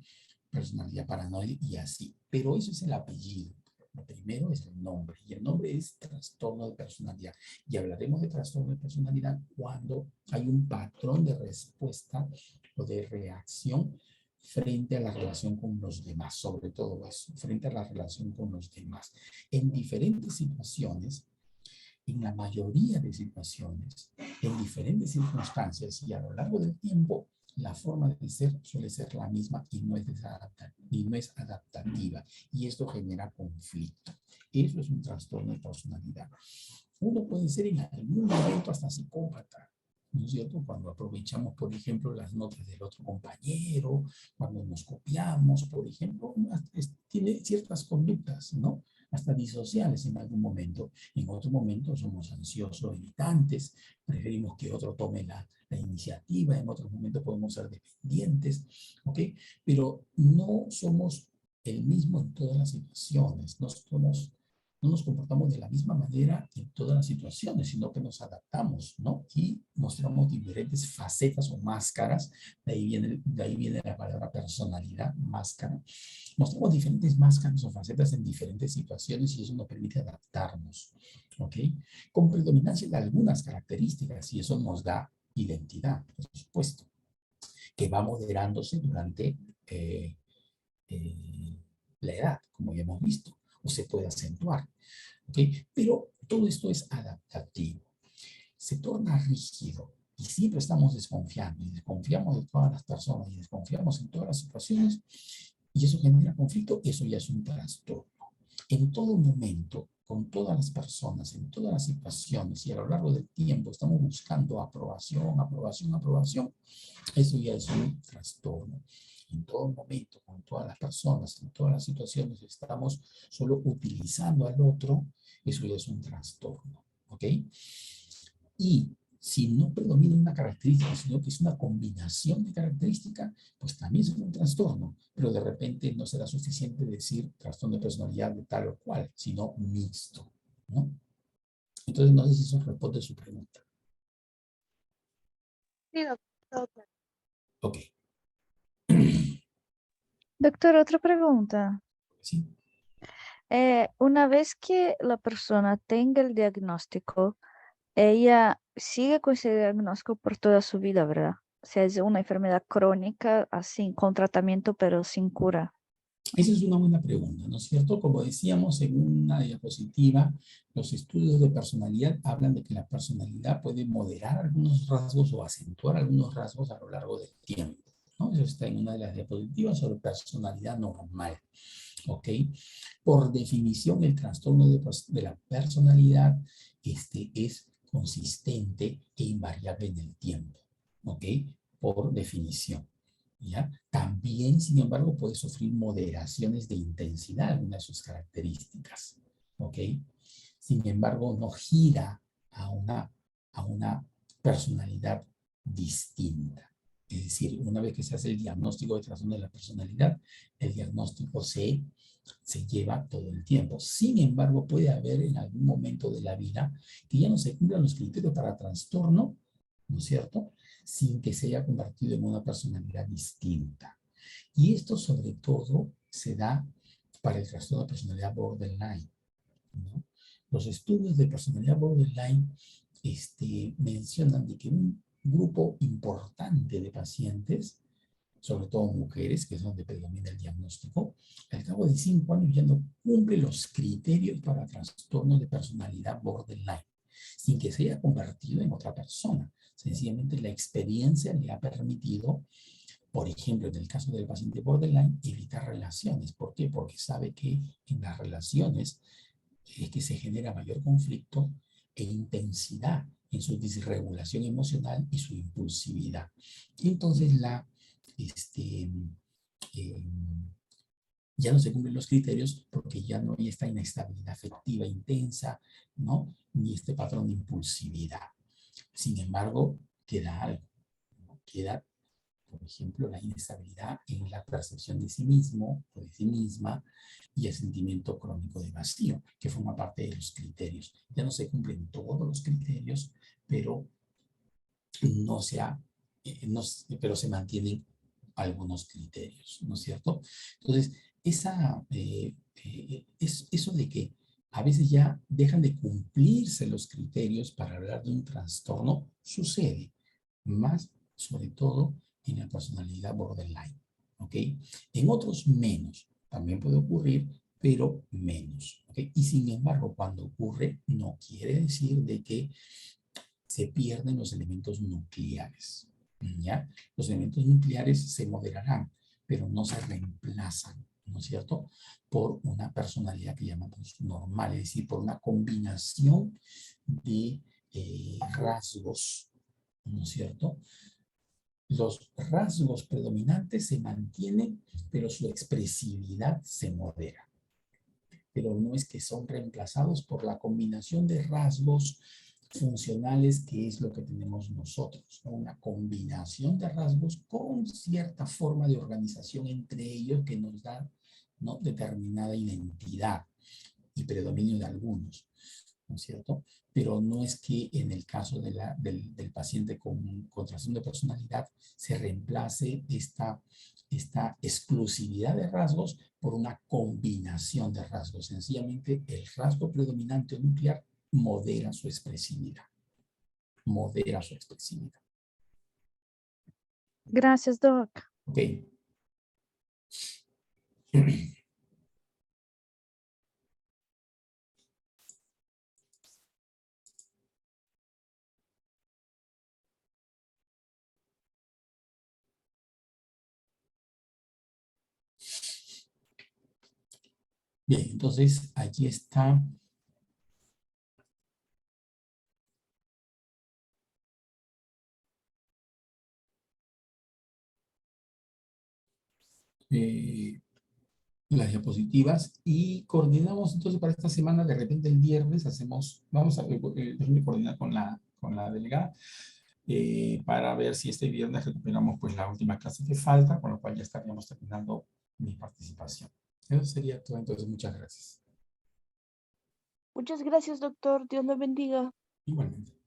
personalidad paranoide y así. Pero eso es el apellido. Lo primero es el nombre, y el nombre es trastorno de personalidad. Y hablaremos de trastorno de personalidad cuando hay un patrón de respuesta o de reacción frente a la relación con los demás, sobre todo eso, frente a la relación con los demás. En diferentes situaciones, en la mayoría de situaciones, en diferentes circunstancias y a lo largo del tiempo, la forma de ser suele ser la misma y no es adaptativa. Y esto genera conflicto. Eso es un trastorno de personalidad. Uno puede ser en algún momento hasta psicópata, ¿no es cierto? Cuando aprovechamos, por ejemplo, las notas del otro compañero, cuando nos copiamos, por ejemplo, tiene ciertas conductas, ¿no? Hasta disociales en algún momento. En otro momento somos ansiosos, evitantes, preferimos que otro tome la iniciativa, en otros momentos podemos ser dependientes, ¿ok? Pero no somos el mismo en todas las situaciones, no nos comportamos de la misma manera en todas las situaciones, sino que nos adaptamos, ¿no? Y mostramos diferentes facetas o máscaras, de ahí viene la palabra personalidad, máscara. Mostramos diferentes máscaras o facetas en diferentes situaciones y eso nos permite adaptarnos, ¿ok? Con predominancia de algunas características y eso nos da identidad, por supuesto, que va moderándose durante la edad, como ya hemos visto, o se puede acentuar. ¿Okay? Pero todo esto es adaptativo. Se torna rígido Y siempre estamos desconfiando y desconfiamos de todas las personas y desconfiamos en todas las situaciones y eso genera conflicto, eso ya es un trastorno. En todo momento, con todas las personas, en todas las situaciones y a lo largo del tiempo estamos buscando aprobación, aprobación, aprobación, eso ya es un trastorno. En todo momento, con todas las personas, en todas las situaciones, estamos solo utilizando al otro, eso ya es un trastorno. ¿Ok? Y si no predomina una característica, sino que es una combinación de características, pues también es un trastorno, pero de repente no será suficiente decir trastorno de personalidad de tal o cual, sino mixto, ¿no? Entonces, no sé si eso responde a su pregunta. Sí, doctor. Ok. Doctor, otra pregunta. Sí. Una vez que la persona tenga el diagnóstico, ella sigue con ese diagnóstico por toda su vida, ¿verdad? O sea, es una enfermedad crónica, así, con tratamiento, pero sin cura. Esa es una buena pregunta, ¿no es cierto? Como decíamos en una diapositiva, los estudios de personalidad hablan de que la personalidad puede moderar algunos rasgos o acentuar algunos rasgos a lo largo del tiempo, ¿no? Eso está en una de las diapositivas sobre personalidad normal, ¿ok? Por definición, el trastorno de la personalidad es consistente e invariable en el tiempo, ¿ok? Por definición. ¿Ya? También, sin embargo, puede sufrir moderaciones de intensidad, algunas de sus características, ¿ok? Sin embargo, no gira a una personalidad distinta. Es decir, una vez que se hace el diagnóstico de trastorno de la personalidad, el diagnóstico se lleva todo el tiempo. Sin embargo, puede haber en algún momento de la vida que ya no se cumplan los criterios para trastorno, ¿no es cierto?, sin que se haya convertido en una personalidad distinta. Y esto sobre todo se da para el trastorno de personalidad borderline, ¿no? Los estudios de personalidad borderline mencionan de que un grupo importante de pacientes, sobre todo mujeres, que es donde predomina el diagnóstico, al cabo de 5 años ya no cumple los criterios para trastorno de personalidad borderline, sin que se haya convertido en otra persona. Sencillamente la experiencia le ha permitido, por ejemplo, en el caso del paciente borderline, evitar relaciones. ¿Por qué? Porque sabe que en las relaciones es que se genera mayor conflicto e intensidad en su disregulación emocional y su impulsividad. Y entonces eh, ya no se cumplen los criterios porque ya no hay esta inestabilidad afectiva intensa, ¿no? Ni este patrón de impulsividad. Sin embargo, queda algo, ¿no? Queda, por ejemplo, la inestabilidad en la percepción de sí mismo o de sí misma y el sentimiento crónico de vacío, que forma parte de los criterios. Ya no se cumplen todos los criterios, pero no se ha, no, pero se mantienen algunos criterios, ¿no es cierto? Entonces, es eso de que a veces ya dejan de cumplirse los criterios para hablar de un trastorno, sucede, más sobre todo en la personalidad borderline, ¿ok? En otros menos, también puede ocurrir, pero menos, ¿ok? Y sin embargo, cuando ocurre, no quiere decir de que se pierden los elementos nucleares, ¿ya? Los elementos nucleares se moderarán, pero no se reemplazan, ¿no es cierto?, por una personalidad que llamamos normal, es decir, por una combinación de rasgos, ¿no es cierto? Los rasgos predominantes se mantienen, pero su expresividad se modera. Pero no es que son reemplazados por la combinación de rasgos funcionales, que es lo que tenemos nosotros, ¿no? Una combinación de rasgos con cierta forma de organización entre ellos que nos da, ¿no?, determinada identidad y predominio de algunos, ¿no es cierto? Pero no es que en el caso del paciente con trastorno de personalidad se reemplace esta exclusividad de rasgos por una combinación de rasgos. Sencillamente el rasgo predominante nuclear modera su expresividad. Modera su expresividad. Gracias, Doc. Ok. Bien, entonces aquí está. Las diapositivas y coordinamos entonces para esta semana, de repente el viernes vamos a déjame coordinar con la delegada para ver si este viernes recuperamos pues la última clase que falta, con lo cual ya estaríamos terminando mi participación. Eso sería todo, entonces muchas gracias. Muchas gracias, doctor. Dios lo bendiga. Igualmente.